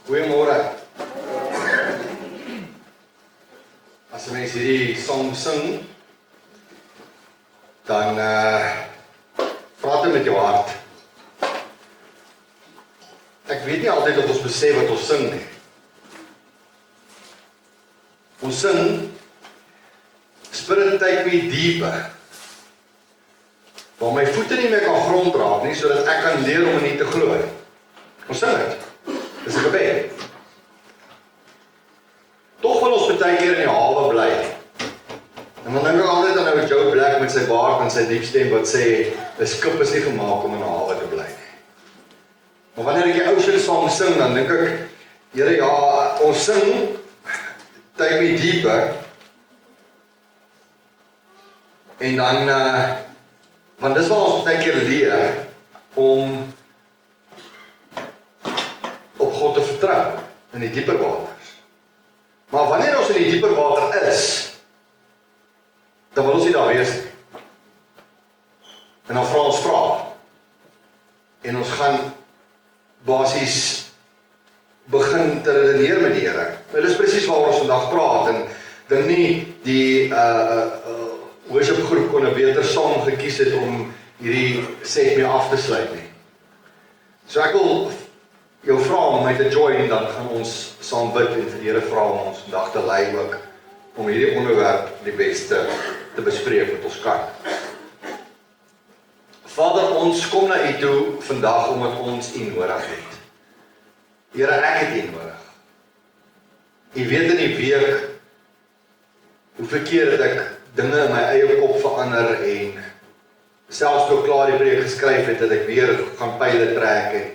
Goeiemôre. As 'n mens hierdie song sing, dan praat jy met jou hart. Ek weet nie altyd of ons besef wat ons sing nie. Ons sing, Spirit take me deeper, waar my voete nie meer kan grond raak nie, sodat ek kan leer om nie te glo. Ons sing dit. Dis 'n gebed. Tog wil ons baie keer in die hawe bly. En dan dink ek altyd aan ou Joe Black met sy baard en sy diep stem wat sê, 'n skip is nie gemaak om in 'n hawe te bly nie. Maar wanneer ek die Ocean Song sing, dan dink ek, Here, ja, ons sing Take Me Deeper. En dan, want dis waar ons baie keer leer om op God te vertrou in die dieper waters. Maar wanneer ons in die dieper water is, dan wil ons nie daar wees nie. En dan vra ons vrae. En ons gaan basies begin te redeneer met die Here. Nou dis presies waaroor ons vandag praat, en dink nie die worshipgroep kon 'n beter song gekies het om hierdie set mee af te sluit nie. So ek wil jou vra om my te join, dan gaan ons saam bid en vir die Here vra om ons vandag te lei ook, om hierdie onderwerp die beste te bespreek wat ons kan. Vader, ons kom na U toe vandag omdat ons U nodig het. Here, ek het U nodig. U weet in die week hoeveel keer het ek dinge in my eie kop verander, en selfs toe klaar die preek geskryf het, dat ek weer gaan pyle trek en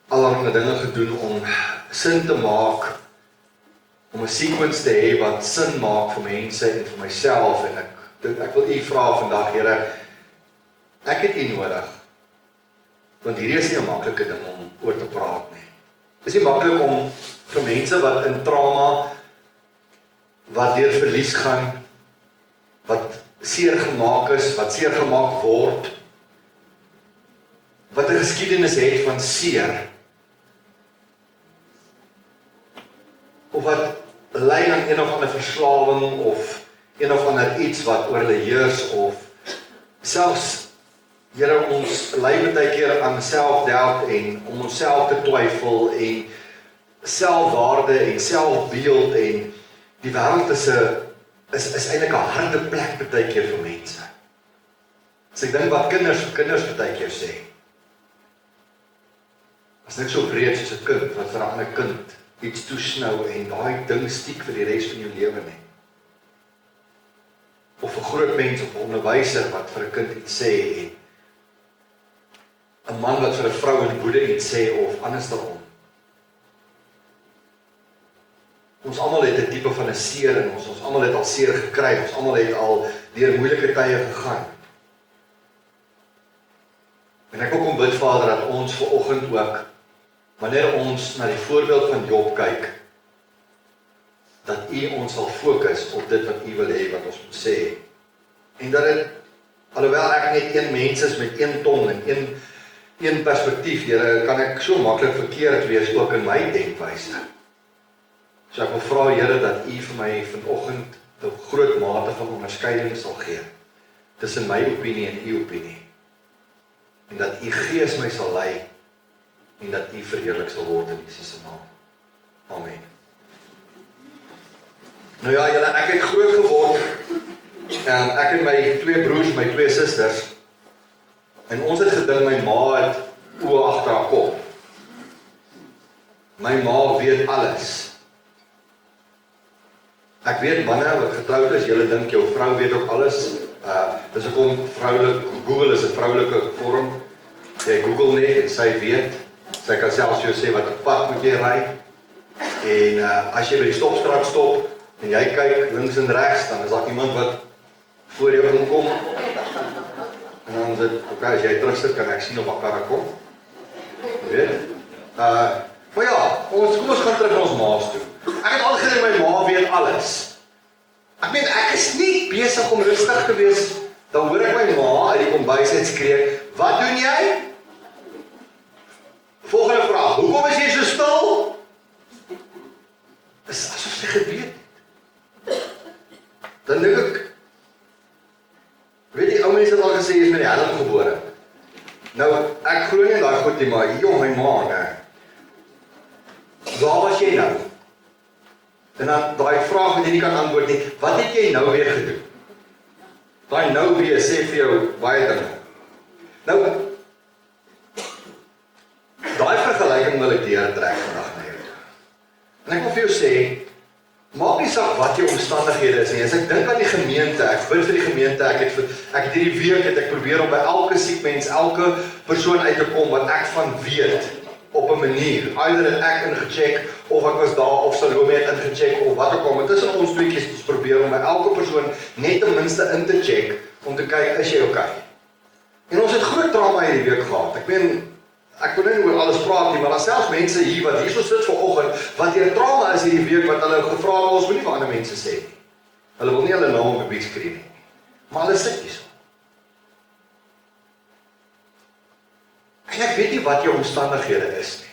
allerlei dinge gedoen om sin te maak, om 'n sequence te hê wat sin maak vir mense en vir myself, en ek wil U vra vandag, Here, ek het U nodig, want hierdie is nie 'n maklike ding om oor te praat nie. Dit is nie maklik om vir mense wat in trauma, wat deur verlies gaan, wat seer gemaak is, wat seer gemaak word, wat 'n geskiedenis het van seer, of wat ly aan een of ander verslawing, of een of ander iets wat oor hulle heers, of selfs, Here, ons ly baie keer aan selfdoubt en om onsself te twyfel en selfwaarde en selfbeeld, en die wêreld is eintlik 'n harde plek baie keer vir mense. As ek dink wat kinders baie keer sê, as net so breed soos 'n kind wat vir 'n ander kind iets toesnou en daai ding stiek vir die res van jou lewe nie. Of 'n groot mens of 'n onderwyser wat vir 'n kind iets sê, en 'n man wat vir 'n vrou in woede iets sê, of andersom. Ons almal het 'n tipe van 'n seer in ons almal het al seer gekry, ons almal het al deur moeilike tye gegaan. En ek wil kom bid, Vader, dat ons vanoggend ook, wanneer ons na die voorbeeld van Job kyk, dat U ons sal fokus op dit wat U wil hê, wat ons moet sê. En dat dit, alhoewel ek net een mens is met een tong en een perspektief, Here, kan ek so maklik verkeerd wees ook in my denkwyse. So ek wil vra, Here, dat U vir my vanoggend 'n groot mate van onderskeiding sal gee tussen my opinie en U opinie. En dat U Gees my sal lei, en dat U verheerlik sal word in Jesus se naam. Amen. Nou ja, julle, ek het groot geword, ek en my 2 broers, my 2 susters, en ons het gedink my ma het oë agter haar kop. My ma weet alles. Ek weet manne wat getroud is, julle dink jou vrou weet ook alles. Dis hoekom Google is 'n vroulike vorm. Jy Google net en sy weet. Sy kan selfs jou sê wat 'n pad moet jy ry. En as jy by die stopstraat stop en jy kyk links en regs, dan is daar iemand wat voor jou inkom. En dan is dit, as jy terugsit, kan ek sien of haar karre kom. Jy weet. Maar ja, kom ons gaan terug na ons ma's toe. Ek het al gedink my ma weet alles. Ek meen, ek is nie besig om rustig te wees, dan hoor ek my ma uit die kombuis uit skree, wat doen jy? Volgende vraag, hoekom is jy so stil? jong, my man, waar was jy nou? En dan daai vraag wat jy nie kan antwoord nie, wat het jy nou weer gedoen? Daai nou weer sê vir jou baie dinge. Nou, daai vergelyking wil ek deurtrek vandag na jou. En ek wil vir jou sê, maak nie saak wat jou omstandighede is nie. As ek dink aan die gemeente, ek bid vir die gemeente, ek hierdie week het ek probeer om by elke siek mens, elke persoon uit te kom wat ek van weet, op 'n manier. Either het ek ingecheck, of ek was daar, of Salome het ingecheck, of wat ook al. Maar tussen ons tweeetjies het ons probeer om by elke persoon net ten minste in te check, om te kyk, is jy okay? En ons het groot trauma hierdie week gehad. Ek wil nie oor alles praat nie, maar daar selfs mense hier wat hierso sit vanoggend, wat hier trauma is hierdie week, wat hulle gevra het, ons wil nie vir ander mense sê nie. Hulle wil nie hulle naam op die skree nie. Maar hulle sit hierso. En ek weet nie wat jou omstandighede is nie.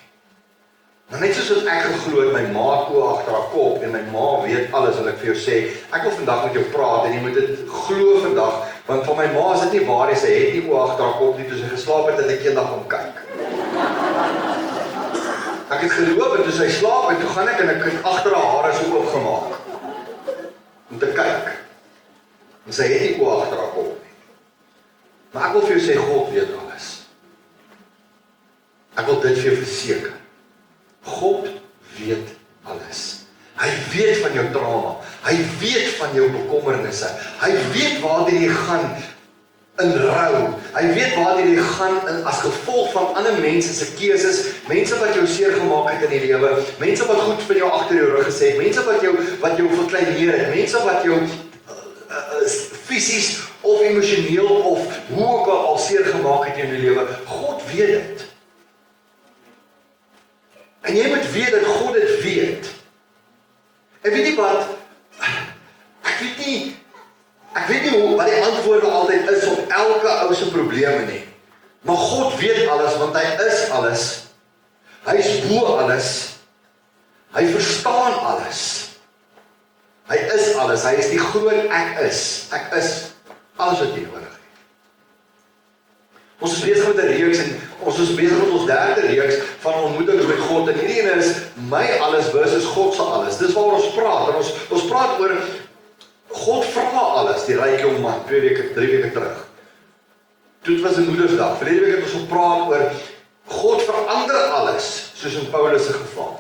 Maar net soos wat ek geglo het, my ma oë agter haar kop, en my ma weet alles, wil ek vir jou sê, ek wil vandag met jou praat, en jy moet dit glo vandag, want van my ma is dit nie waar, sy het nie oë agter haar kop nie, toe sy geslaap het, ek eendag om kyk. Ek het geloop, en toe sy slaap, en toe gaan ek, en ek het agter haar hare so oopgemaak, om te kyk. En sy het nie oë agter haar kop nie. Maar ek wil vir jou sê, God weet alles. Ek wil dit vir jou verseker. God weet alles. Hy weet van jou trauma. Hy weet van jou bekommernisse. Hy weet waartoe jy gaan in rou. Hy weet waartoe jy gaan as gevolg van ander mense se keuses, mense wat jou seer gemaak het in die lewe, mense wat goed vir jou agter jou rug gesê het, mense wat jou verkleineer het, mense wat jou fisies of emosioneel of hoe ook al seer gemaak het in die lewe. God weet dit. En jy moet weet dat God dit weet. En weet jy wat? Ek weet nie wat die antwoorde altyd is op elke ou se probleme nie. Maar God weet alles, want hy is alles. Hy is bo alles. Hy verstaan alles. Hy is alles. Hy is die groot ek is. Ek is alles wat jy nodig het. Ons is besig met 'n reeks en ons is besig met ons derde reeks van ontmoetings met God. En hierdie een is my alles versus God se alles. Dis waaroor ons praat. En ons praat oor God vra alles, die ryk jong man, 3 weke terug. Toe was 'n Moedersdag. Verlede week het ons gepraat oor God verander alles, soos in Paulus se geval.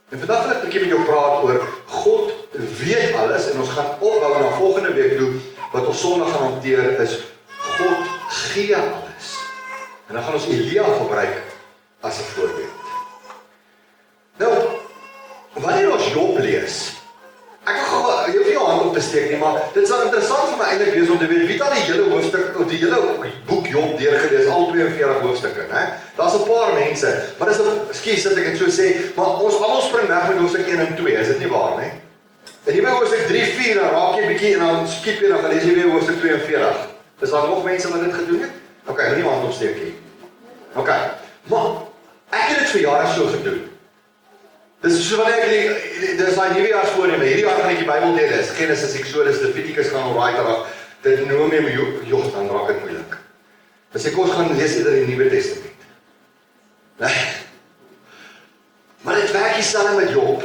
En vandag wil ek 'n bietjie met jou praat oor God weet alles en ons gaan opbou na volgende week toe wat ons Sondag gaan hanteer is God gee alles. En dan gaan ons Elia gebruik as 'n voorbeeld. Nou, wanneer ons Job lees, ek gaan jy hoef nie jou hand op te steek nie, maar dit is wel interessant vir my eintlik wees om te weet, wie het al die hele hoofstuk, of die hele boek Job deurgelees, al 42 hoofstukke, né? Daar's 'n paar mense, maar dis 'n, ekskuus dat ek dit so sê, maar ons almal spring weg met hoofstuk 1 en 2, is dit nie waar nie? En jy by hoofstuk 3, 4, dan raak jy bietjie en dan skiep jy, dan gaan lees jy weer hoofstuk 42. Is daar nog mense wat dit gedoen het? OK, nie hand opsteek nie. OK, maar ek het dit vir jare so gedoen. Dis so wanneer ek dis daai nuwejaars voorneme. Hierdie jaar gaan ek die Bybel lees. Genesis, Exodus, Levitikus gaan alraai raak. Deuteronomium, Job, dan raak dit moeilik. Dis ek ons gaan lees eerder die Nuwe Testament. Maar dit werk dieselfde met Job.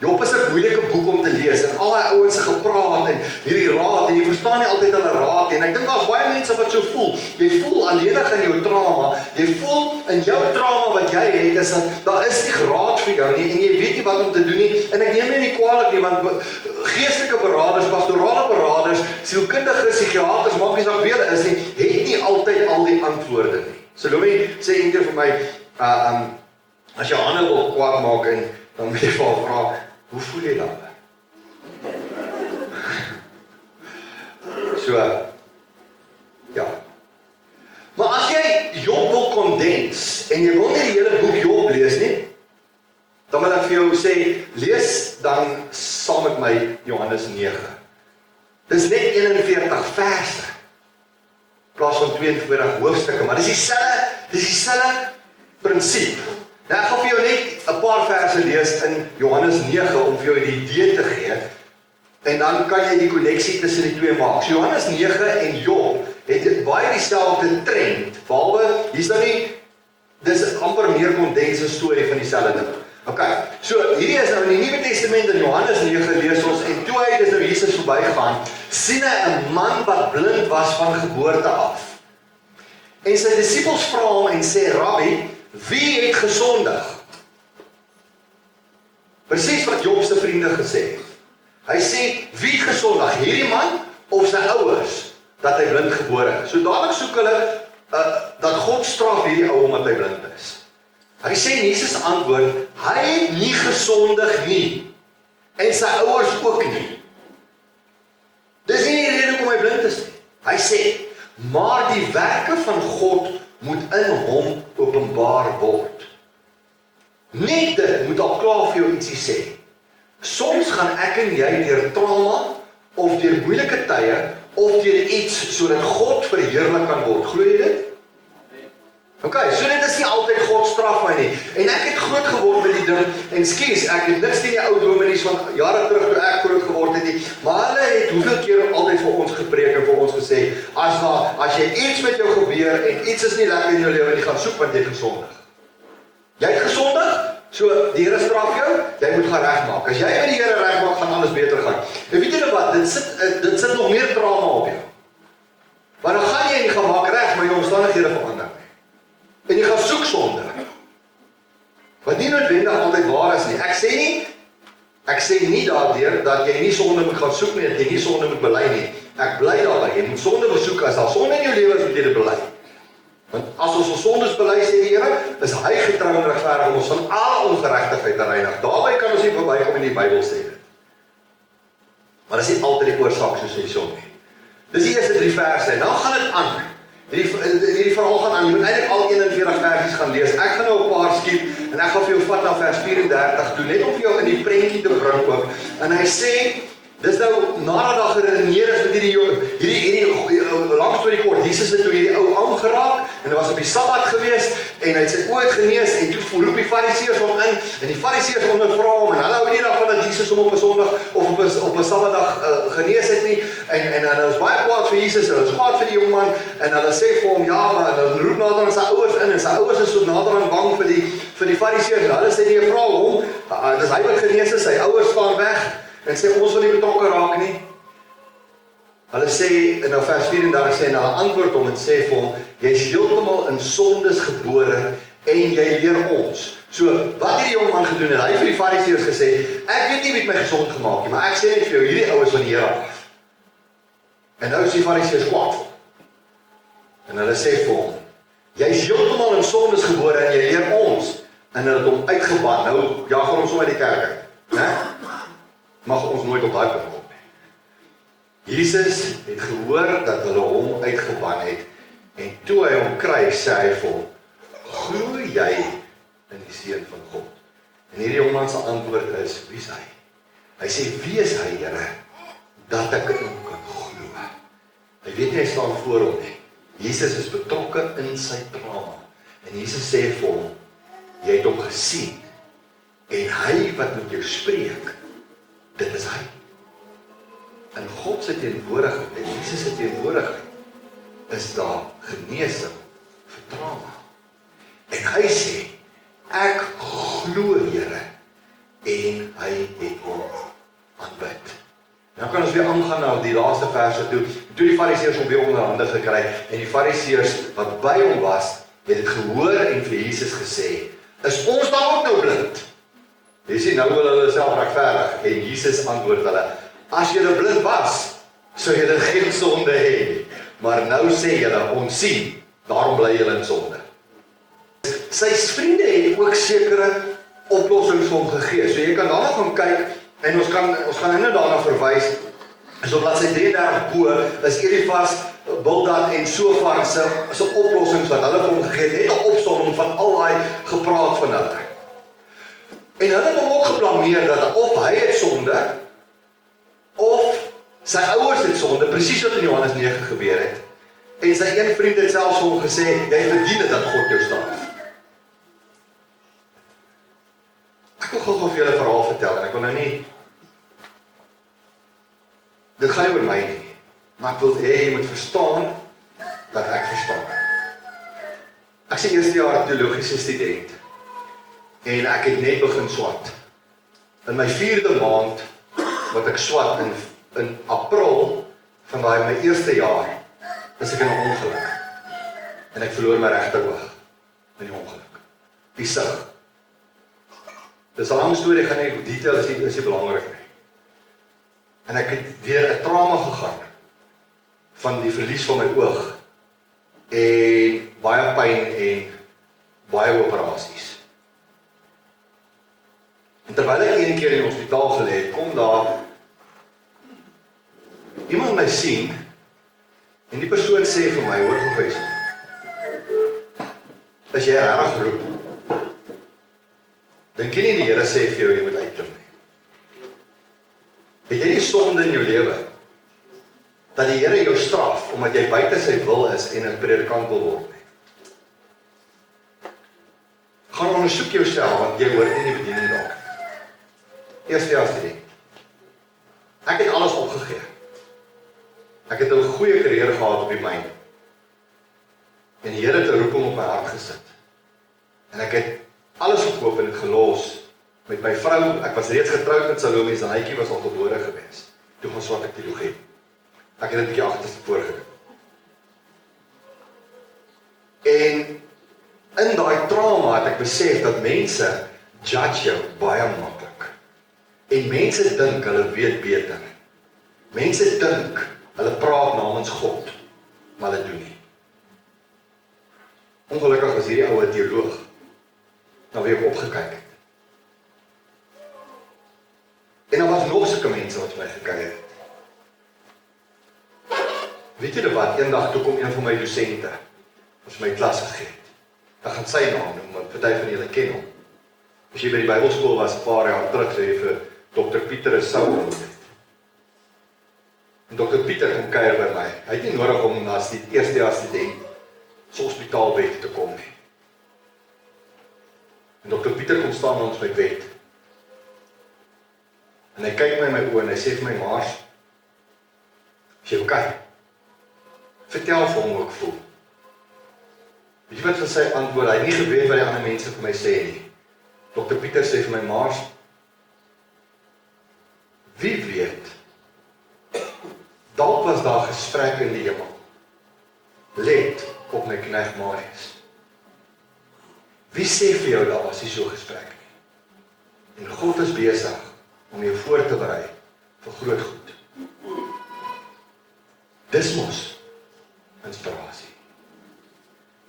Job is 'n moeilike boek om te lees en al die ouens het gepraat en hierdie raad en jy verstaan nie altyd hulle raad en ek dink daar's baie mense wat so voel. Jy voel alleenig in jou trauma. Jy voel in jou trauma wat jy het is dat daar is nie raad vir jou nie en jy weet nie wat om te doen nie. En ek neem nie kwaadlik nie want geestelike beraders, pastorale beraders, sielkundiges, psigiaters, maak nie saak wie hulle is nie, het nie altyd al die antwoorde nie. Salome sê eendag vir my as jy hande wil kwaad maak en dan moet jy vir haar vra, hoe voel jy dan? So, ja. Maar as jy Job wil kondens, en jy wil nie die hele boek Job lees nie, dan wil ek vir jou sê, lees dan saam met my Johannes 9. Dis net 41 verse, in plaas van 42 hoofstukke, maar dis dieselfde prinsip. Nou, ek gaan vir jou net 'n paar verse lees in Johannes 9 om vir jou die idee te gee. En dan kan jy die koneksie tussen die twee maak. So Johannes 9 en Job het baie dieselfde trend. Behalwe, hier's nou nie, meer kondense storie van dieselfde ding. Okay, so hierdie is nou in die Nuwe Testament in Johannes 9 lees ons, en toe hy, dis nou Jesus verbygegaan, sien hy 'n man wat blind was van geboorte af. En sy disippels vra hom en sê, Rabbi, wie het gesondig? Presies wat Job se vriende gesê het. Hy sê, wie het gesondig? Hierdie man of sy ouers, dat hy blind gebore is? So dadelik soek hulle dat God straf hierdie ou omdat hy blind is. Hy sê, Jesus antwoord, hy het nie gesondig nie, en sy ouers ook nie. Dis nie die rede hoekom hy blind is nie. Hy sê, maar die werke van God moet in hom openbaar word. Net dit moet al klaar vir jou ietsie sê. Soms gaan ek en jy deur trauma, of deur moeilike tye, of deur iets, sodat God verheerlik kan word. Glo jy dit? Okay, so dit is nie altyd God straf my nie. En ek het groot geword met die ding, en skies, ek het niks teen die ou dominees van jare terug toe ek groot geword het nie, maar hulle het hoeveel keer altyd vir ons gepreek en vir ons gesê, as jy iets met jou gebeur, en iets is nie lekker in jou lewe, en jy gaan soek want jy het gesondig. Jy het gesondig, so die Here straf jou, jy moet gaan regmaak. As jy met die Here regmaak, gaan alles beter gaan. En weet jy wat, dit sit nog meer trauma op jou. Want dan gaan jy en gaan maak reg, maar jou omstandighede verander. En jy gaan soek sonde. Wat nie noodwendig altyd waar is nie. Ek sê nie daardeur dat jy nie sonde moet gaan soek nie, dat jy nie sonde moet bely nie. Ek bly daarby, jy moet sonde besoek, as daar sonde in jou lewe is, moet jy dit bely. Want as ons sondes bely, sê die Here, is hy getrou en regverdig om ons van alle ongeregtigheid te reinig. Daarby kan ons nie verbykom en die Bybel sê dit. Maar dis nie altyd die oorsaak soos hy sê nie. Dis die eerste 3 verse, en dan gaan dit aan. Hierdie verhaal gaan aan, jy moet eintlik al 41 versies gaan lees. Ek gaan nou 'n paar skiep, en ek gaan vir jou vat na vers 34 toe, net om vir jou in die prentjie te bring ook. En hy sê, dis nou, nadat daar geredeneer is met hierdie lang storie kort, Jesus het toe hierdie ou aangeraak, en hy was op die Sabbat gewees, en hy het sy oë genees, en toe roep die Fariseërs hom in, en die Fariseërs ondervra hom, en hulle hou nie daarvan dat Jesus hom op 'n Sondag, of op 'n Sabbatdag genees het nie, en hulle is baie kwaad vir Jesus, hulle is kwaad vir die jongman, en hulle sê vir hom, ja, maar hulle roep nader aan sy ouers in, en sy ouers is so nader aan bang vir die Fariseërs, hulle sê nie, vra hom, dis hy wat genees is, sy ouers staan weg, en sê, ons wil nie betrokke raak nie. Hulle sê, in vers 34 sê, en hulle antwoord hom en sê vir hom, jy is heeltemal in sondes gebore, en jy leer ons. So, wat het die jongman gedoen? En hy het vir die Fariseërs gesê, ek weet nie wie het my gesond gemaak nie, maar ek sê net vir jou, hierdie ouers van die Here af. En nou is die Fariseërs kwaad. En hulle sê vir hom, jy is heeltemal in sondes gebore, en jy leer ons. En hulle het hom uitgeban. Nou, ja, gaan ons om uit die kerk uit. Né? Mag ons nooit op daai punt kom nie. Jesus het gehoor dat hulle hom uitgeban het, en toe hy hom kry, sê hy vir hom, glo jy in die Seun van God? En hierdie jongman se antwoord is, wie is hy? Hy sê, wie is hy, Here, dat ek in hom kan glo? Hy weet nie, hy staan voor hom nie. Jesus is betrokke in sy trauma, en Jesus sê vir hom, jy het hom gesien, en hy wat met jou spreek, dit is hy. In God se teenwoordigheid, in Jesus se teenwoordigheid, is daar genesing vir trauma. En hy sê, ek glo, Here, en hy het hom aanbid. Nou kan ons weer aangaan na die laaste verse toe. Toe die Fariseërs hom weer onderhande gekry, en die Fariseërs wat by hom was, het dit gehoor en vir Jesus gesê, is ons dan ook nou blind? Jy sien, nou wil hulle self regverdig, en Jesus antwoord hulle, as julle blind was, sou julle geen sonde hê, maar nou sê julle, ons sien, daarom bly julle in sonde. Sy vriende het ook sekere oplossings vir hom gegee, so jy kan daarna gaan kyk, en ons gaan nou daarna verwys, so bladsy 33 bo, is Elifas, Bildad en Sofar se oplossings wat hulle vir hom gegee het, net 'n opsomming van al daai gepraat van hulle. En hulle het hom ook geblameer dat of hy het sonde, of sy ouers het sonde, presies wat in Johannes 9 gebeur het. En sy een vriend het selfs vir hom gesê, jy verdien dit dat God jou straf. Ek wil gou vir julle 'n verhaal vertel, en ek wil nou nie, dit gaan nie oor my nie, maar ek wil hê jy moet verstaan, dat ek verstaan. Ek is 'n eerstejaars teologiese student, en ek het net begin swat. In my 4de maand, wat ek swat in April, van my eerste jaar, is ek in 'n ongeluk. En ek verloor my regteroog in die ongeluk. Die sig. Dis 'n lang storie, gaan nie detail is nie belangrik nie. En ek het weer 'n trauma gegaan van die verlies van my oog en baie pyn en baie operasies. En terwyl ek een keer in die hospitaal gelê het, kom daar iemand my sien en die persoon sê vir my, hoor professor, as jy reg roep, dink jy nie die Here sê vir jou, jy moet uitklim nie. Het jy nie sonde in jou lewe, dat die Here jou straf, omdat jy buite sy wil is en 'n predikant wil word nie? Gaan ondersoek jouself, want jy hoort nie die bediening dalk. Eerste jaar studie. Ek het alles opgegee. Ek het 'n goeie karier gehad op die myn. En die Here het 'n roeping op my hart gesit. En ek het alles verkoop en het gelos met my vrou. Ek was reeds getroud met Salome, en hytjie was al gebore gewees. Toe gaan swat ek teologie. Ek het 'n bietjie agterstevoor gedoen. En in daai trauma het ek besef dat mense judge jou baie maklik. En mense dink hulle weet beter. Mense dink hulle praat namens God, maar hulle doen nie. Ongelukkig was hierdie ouwe teoloog, na wie ek opgekyk het. En daar was nog sulke mense wat my gekyk het. Weet julle wat, eendag toe kom een van my dosente, as my klas gegee het. Dan gaan sy naam noem, want party van julle ken hom. As jy by die Bybelskool was, 'n paar jaar terug, sê jy vir Dr. Pieter is Saul ontmoet. En Dr. Pieter kom kuier by my. Hy het nie nodig om as die eerste jaar student so hospitaalbed te kom nie. En Dr. Pieter kom staan langs my bed. En hy kyk my in my oë en hy sê vir my, Mars, is jy okay? Vertel vir hom hoe ek voel. Weet jy wat vir sy antwoord? Hy het nie geweet wat die ander mense vir my sê nie. Dr. Pieter sê vir my, Mars, wie weet, dalk was daar gesprek in die hemel. Let op my knegt Marius. Wie sê vir jou daar was nie so gesprek nie? En God is besig om jou voor te berei vir groot goed. Dis mos inspirasie.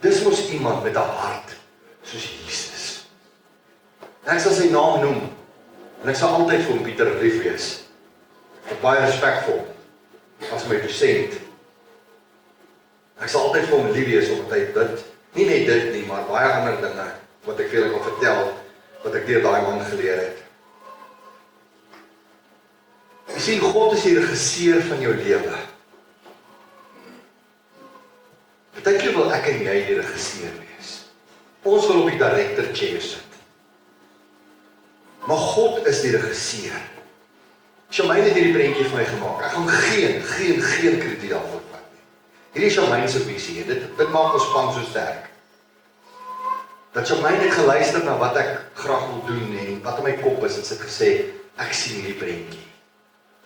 Dis mos iemand met 'n hart soos Jesus. En ek sal sy naam noem, en ek sal altyd vir hom Pieter lief wees. Ek baie respekvol, as my dosent. Ek sal altyd vir hom lief wees, omdat hy dit, nie net dit nie, maar baie ander dinge, wat ek vir julle kan vertel, wat ek deur daai man geleer het. Jy sien, God is die regisseur van jou lewe. Partykeer wil ek en jy die regisseur wees. Ons wil op die director chair sit. Maar God is die regisseur. Charmaine het hierdie prentjie vir my gemaak. Ek gaan geen krediet daarvoor vat nie. Hierdie is Charmaine se visie. Dit maak ons span so sterk. Dat Charmaine het geluister na wat ek graag wil doen en wat in my kop is, en sy het gesê, ek sien hierdie prentjie.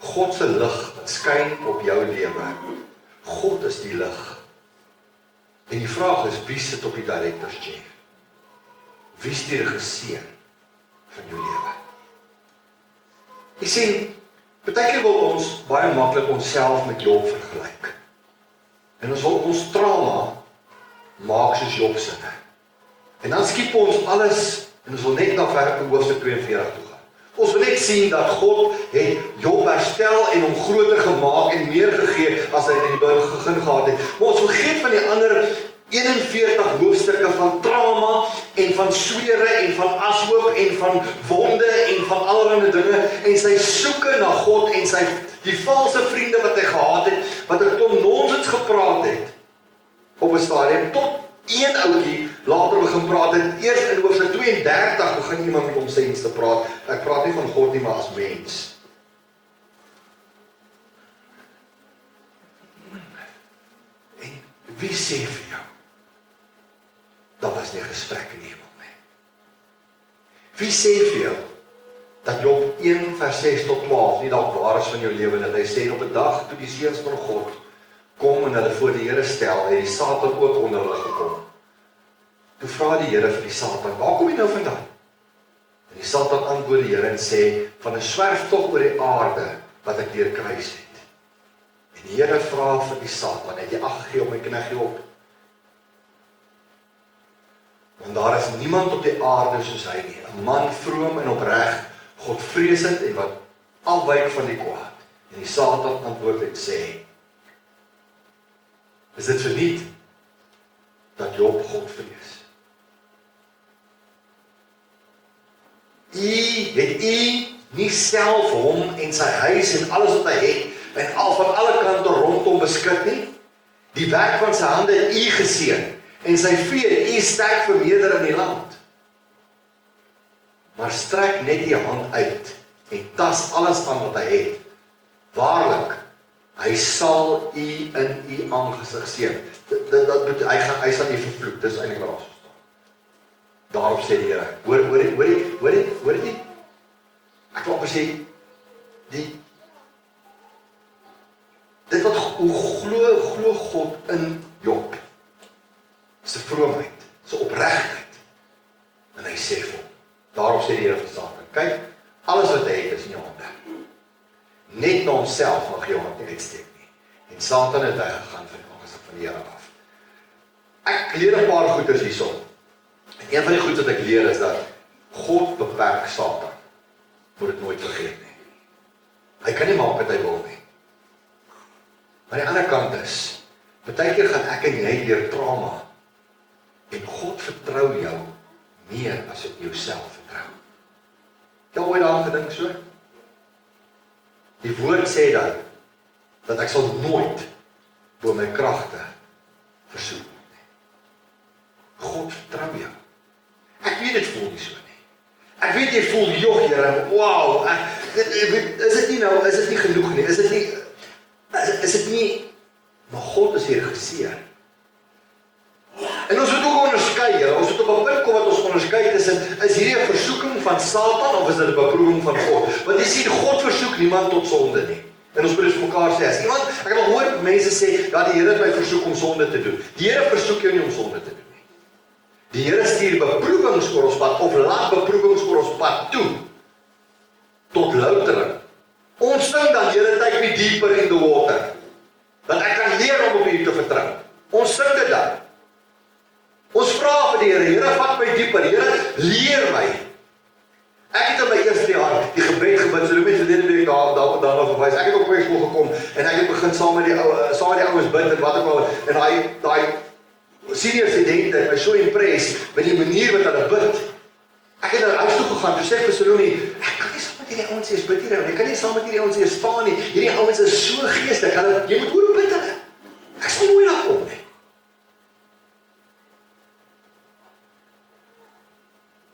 God se lig wat skyn op jou lewe. God is die lig. En die vraag is, wie sit op die director's chair? Wie is die regisseur van jou lewe? Jy sien, partykeer wil ons baie maklik onsself met Job vergelyk. En ons wil ons trauma maak soos Job se. En dan skiep ons alles en ons wil net na hoofstuk 42 toe gaan. Ons wil net sien dat God het Job herstel en hom groter gemaak en meer gegee as hy in die begin gehad het. Maar ons vergeet van die ander 41 hoofstukke van trauma en van swere en van ashoop en van wonde en van allerlei dinge en sy soeke na God en die valse vriende wat hy gehad het, wat ek tot nonsens gepraat het op 'n stadium, tot een ouetjie later begin praat en eers in hoofstuk 32 begin iemand met hom sens te praat. Ek praat nie van God nie, maar as mens. En wie sê vir jou? Dat was nie 'n gesprek in die hemel nie. Wie sê vir jou dat Job 1 vers 6 tot 12 nie dalk waar is van jou lewe, dat hy sê op 'n dag toe die seuns van God kom en hulle voor die Here stel, het die Satan ook onder hulle gekom. Toe vra die Here vir die Satan, waar kom jy nou vandaan? En die Satan antwoord die Here en sê, van 'n swerftog oor die aarde wat ek deur kruis het. En die Here vra vir die Satan, het jy ag gegee op my knegg Job? Want daar is niemand op die aarde soos hy nie, 'n man vroom en opreg, Godvreesend en wat afwyk van die kwaad. En die Satan antwoord en sê, is dit verniet dat Job God vrees? Het nie self hom en sy huis en alles wat hy het, en al van alle kante rondom beskik nie? Die werk van sy hande het u geseën, en sy vee het u sterk vermeerder in die land. Maar strek net die hand uit, en tas alles aan wat hy het. Waarlik, hy sal u in u aangesig seën. Hy sal u vervloek, dis eintlik wat daar staan. Daarop sê die Here, hoor dit? Ek wil amper sê, dit wat glo God in Job, sy vroomheid, sy opregtheid, en hy sê vir hom, daarop sê die Here vir Satan, kyk, alles wat hy het is in jou hande. Net na homself mag jou hand nie uitsteek nie. En Satan het weggegaan van die Here af. Ek leer 'n paar goeders hierson. En een van die goed wat ek leer is dat God beperk Satan. Moet dit nooit vergeet nie. Hy kan nie maak wat hy wil nie. Maar die ander kant is, baie keer gaan ek en jy deur trauma, en God vertrou jou meer as op jouself vertrou. Jy ooit daaraan gedink so? Die woord sê dat ek sal nooit bo my kragte versoek nie. God vertrou jou. Ek weet dit voel nie so nie. Ek weet jy voel, joh Here, wow, is dit nie genoeg nie, is dit nie, maar God is hier geseën. En ons moet ook onderskei, ons moet op 'n punt kom wat ons onderskei tussen, is hierdie 'n versoeking van Satan of is dit 'n beproewing van God? Want jy sien, God versoek niemand tot sonde nie. En ons moet dus vir mekaar sê, as iemand, ek het al gehoor mense sê, ja, die Here het my versoek om sonde te doen. Die Here versoek jou nie om sonde te doen nie. Die Here stuur beproewings oor ons pad, of laat beproewings oor ons pad toe, tot loutering. Ons dink dan, Here, take me deeper in the water, dat ek kan leer om op U te vertrou. Ons sing dit dan. Ons vra vir die Here, Here, vat my dieper, Here, leer my. Ek het in my eerste jaar die gebed gebid, so die mense verlede week daarna verwys. Ek het op my skool gekom en ek het begin saam met die ouens bid en wat ook al. En daai senior studente het my so impress met die manier wat hulle bid. Ek het na huis toe gegaan, toe sê ek vir Salome, ek kan nie saam met hierdie ouens eers bid hier, ek kan nie saam met hierdie ouens eers staan nie. Hierdie ouens is so geestig, jy moet hoor bid hulle. Ek sal nooit daar kom nie.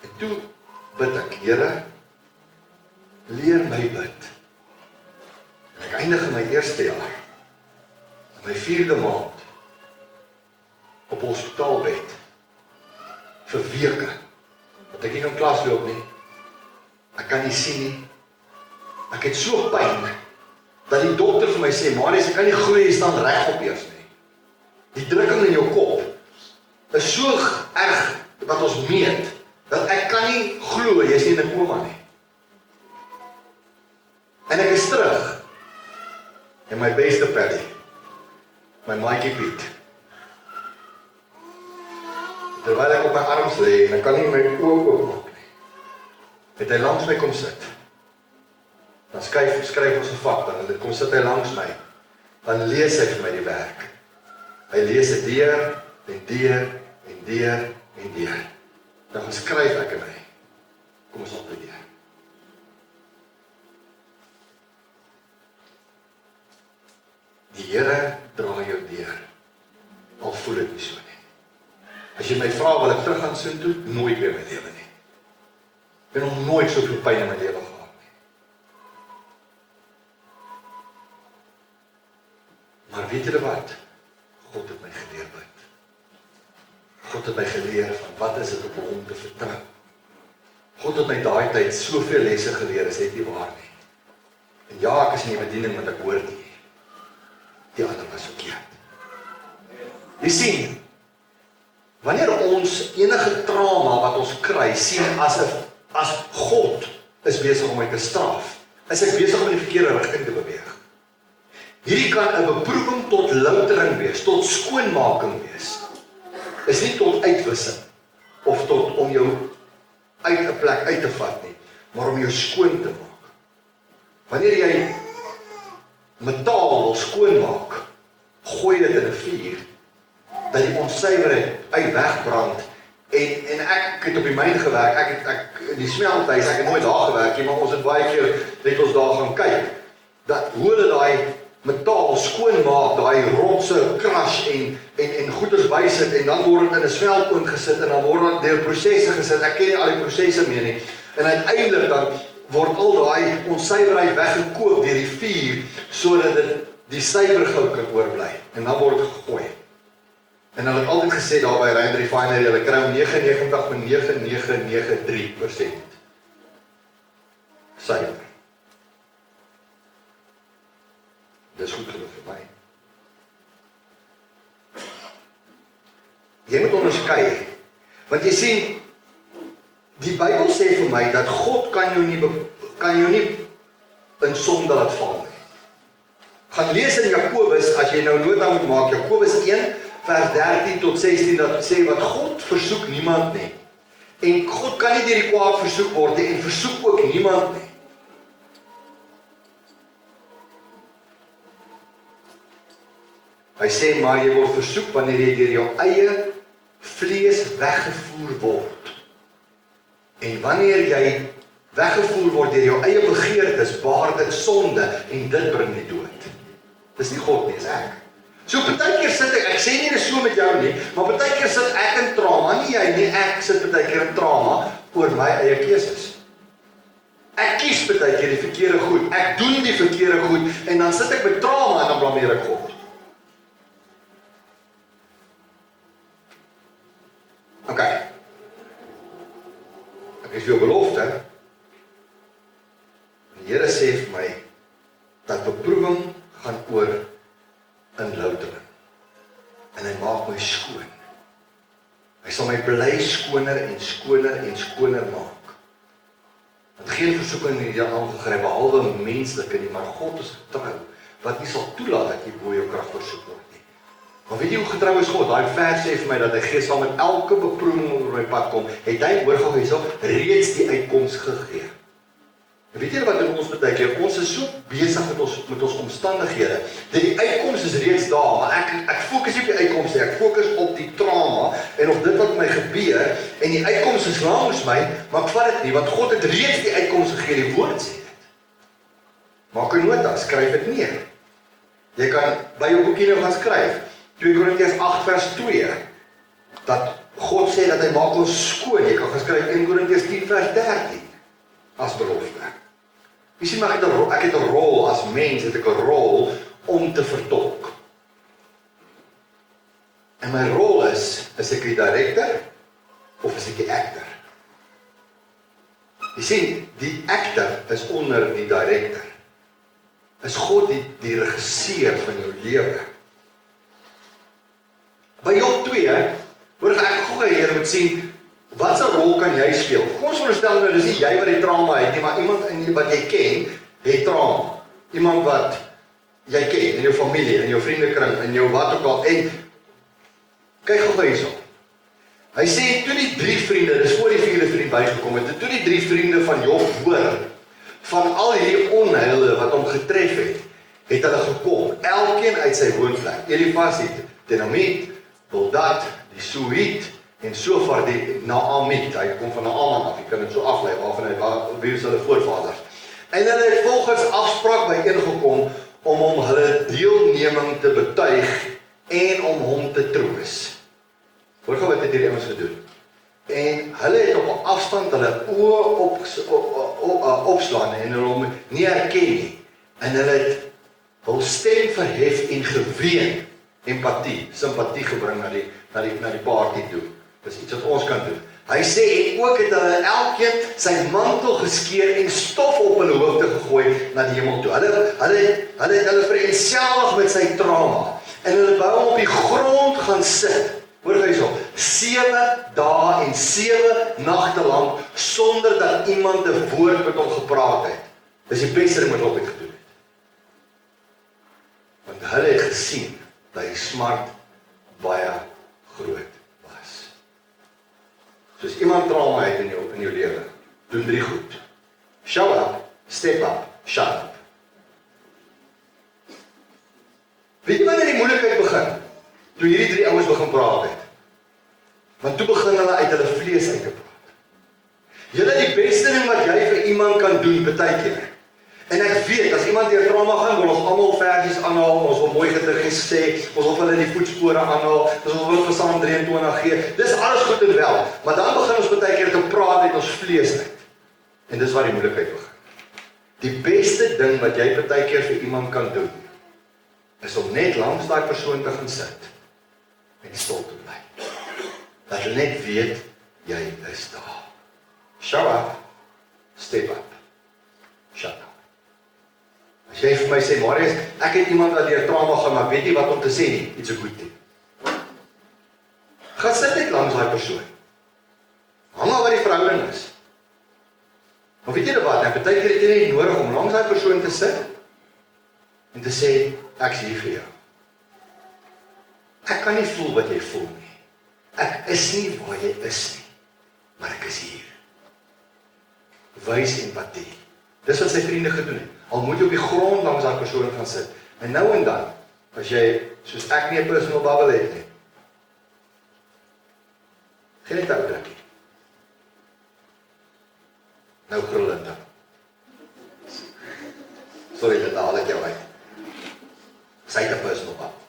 En toe bid ek, Here, leer my bid. En ek eindig in my eerste jaar, in my 4de maand, op hospitaalbed, vir weke, want ek nie kan klas loop nie, ek kan nie sien nie, ek het so pyn, dat die dokter vir my sê, Marius, ek kan nie glo jy staan regop eers nie. Die drukking in jou kop, is so erg, wat ons meet, dat ek kan nie glo, jy is nie in 'n koma nie. En ek is terug, en my beste Paddy, my maatjie Piet, terwyl ek op my arms lê, en ek kan nie my oë oopmaak nie, het hy langs my kom sit, dan skryf ons 'n vak, dan kom sit hy langs my, dan lees hy vir my die werk, hy lees dit deur, en deur, en deur, en deur, dan skryf ek en hy, kom ons op die deur. Die Here dra jou deur, al voel dit nie so nie. As jy my vra, wil ek terug gaan sin toe, nooit weer in my lewe nie. Ek het nog nooit soveel pyn in my lewe gehad nie. Maar weet julle wat? God het my geleer bid. God het my geleer van wat is dit om hom te vertrou. God het my daai tyd soveel lesse geleer, is net nie waar nie. En ja, ek is in die bediening wat ek hoor nie. Die ander was verkeerd. Jy sien, wanneer ons enige trauma wat ons kry, sien as God is besig om my te straf, is ek besig om in die verkeerde rigting te beweeg. Hierdie kan 'n beproewing tot loutering wees, tot skoonmaking wees. Is nie tot uitwissing, of tot om jou uit 'n plek uit te vat nie, maar om jou skoon te maak. Wanneer jy metaal wil skoonmaak, gooi dit in 'n vuur, dat die onsuiverheid uit wegbrand, en ek het op die myn gewerk, ek die smelthuis, ek het nooit daar gewerk nie, maar ons het baie keer net ons daar gaan kyk, dat hoe hulle daai metaal skoonmaak, daai rotse crush en goeders bysit, en dan word dit in 'n smeltoon gesit, en dan word dit deur prosesse gesit, ek ken nie al die prosesse meer nie, en uiteindelik dan word al daai onsuiverheid weggekook deur die vuur, sodat dit die suiwer goud kan oorbly, en dan word dit gegooi. En hulle het altyd gesê daar by Rand Refinery, hulle kry 99,9993% suiwer. Dis goed genoeg vir my. Jy moet onderskei, want jy sien, die Bybel sê vir my, dat God kan jou nie in sonde laat val nie. Gaan lees in Jakobus, as jy nou nota moet maak, Jakobus 1, vers 13 tot 16, dat sê, wat God versoek niemand nie. En God kan nie deur die kwaad versoek word nie, en versoek ook niemand nie. Hy sê, maar jy word versoek wanneer jy deur jou eie vlees weggevoer word. En wanneer jy weggevoer word deur jou eie begeertes, baar dit sonde, en dit bring die dood. Dis nie God nie, is ek. So partykeer sit ek sê nie dis so met jou nie, maar partykeer sit ek in trauma, nie jy nie, ek sit partykeer in trauma oor my eie keuses. Ek kies partykeer die verkeerde goed, ek doen die verkeerde goed, en dan sit ek met trauma en dan blameer ek God. Ok. Ek is jou belofte. Die Here sê vir my, dat beproewing gaan oor in loutering. En hy maak my skoon. Hy sal my bly skoner en skoner en skoner maak. Want geen versoeking in die aangegryp, behalwe menslike nie, maar God is getrou, wat nie sal toelaat dat jy bo jou krag versoek word nie. Maar weet jy hoe getrou is God? Daai vers sê vir my, dat hy gee sal met elke beproewing oor my pad kom, het hy hoor gehou, reeds die uitkoms gegee. En weet jy wat in ons beteken? Ons is so besig met ons omstandighede, dat die uitkoms is reeds daar, maar ek fokus nie op die uitkoms nie, ek fokus op die trauma, en op dit wat my gebeur, en die uitkoms is langs my, maar ek vat dit nie, want God het reeds die uitkoms gegee, die woord sê dit. Maak 'n nota, skryf dit neer. Jy kan by jou boekie nou gaan skryf, 2 Korintiërs 8 vers 2, dat God sê dat hy maak ons skoon. Jy kan gaan skryf 1 Korintiërs 10 vers 13, as belofte. Jy sien, maar ek het 'n rol, as mens het ek 'n rol om te vertolk. En my rol is ek die director, of is ek die actor? Jy sien, die actor is onder die director. Is God die regisseur van jou lewe. By Job 2, word ek gou hier moet sien, wat 'n rol kan jy speel? Kom ons veronderstel nou, dis nie jy wat die trauma het nie, maar iemand wat jy ken, het trauma. Iemand wat jy ken, in jou familie, in jou vriendekring, in jou wat ook al, en kyk gou hierso. Hy sê, toe die 3 vriende, dis voor die 4de vriend bygekom het, toe die 3 vriende van Job hoor, van al hierdie onheile wat hom getref het hulle gekom, elkeen uit sy woonplek. Elifas het Tenamiet, Bildad, die Suit, en Sofar die Naamit, hy kom van Naaman af, jy kan dit so aflei, wie is hulle voorvaders. En hulle het volgens afspraak byeengekom, om hom hulle deelneming te betuig, en om hom te troos. Hoor gou wat het hierdie ouens gedoen. En hulle het op 'n afstand hulle oë opslaan, en hulle hom nie herken nie, en hulle het hul stem verhef en geween, empatie, simpatie gebring na die party toe. Dis iets wat ons kan doen. Hy sê, en ook het hulle elkeen sy mantel geskeur en stof op hulle hoofde gegooi na die hemel toe. Hulle het hulle vereenselwig met sy trauma. En hulle wou hom op die grond gaan sit. Hoor gou hierso, 7 dae en 7 nagte lank, sonder dat iemand 'n woord met hom gepraat het. Dis die beste ding wat hulle ooit gedoen het. Want hulle het gesien, dat die smart baie groot was. So as iemand trauma het in jou lewe, doen 3 goed. Show up, step up, shut up. Weet jy wanneer die moeilikheid begin? Toe hierdie 3 ouens begin praat het. Want toe begin hulle uit hulle vlees uit te praat. Julle die beste ding wat jy vir iemand kan doen, baie keer. En ek weet, as iemand deur trauma gaan, wil ons almal versies aanhaal, ons wil mooi getuies sê, ons wil hulle die voetspore aanhaal, ons wil hulle Psalm 23 gee. Dis alles goed en wel, maar dan begin ons baie keer te praat uit ons vlees uit. En dis waar die moeilikheid begin. Die beste ding wat jy baie keer vir iemand kan doen, is om net langs daai persoon te gaan sit en stil te bly. Dat hulle net weet, jy is daar. Show up, step up, shut up. As jy vir my sê, Marius, ek het iemand wat deur trauma gaan, maar weet nie wat om te sê nie, it's a good thing. Gaan sit net langs daai persoon. Hang maar wat die verhouding is. Maar weet jy wat, baie keer het jy net nodig om langs daai persoon te sit en te sê, ek is hier vir jou. Ek kan nie voel wat jy voel nie. Ek is nie waar jy is nie, maar ek is hier. Wys empatie. Dis wat sy vriende gedoen het. Al moet jy op die grond langs daai persoon gaan sit. En nou en dan, as jy, soos ek nie 'n personal bubble het nie, geen net ou drukkie. Nou gril dit dan. Sorry, dit haal ek jou uit. Sy het 'n personal bubble.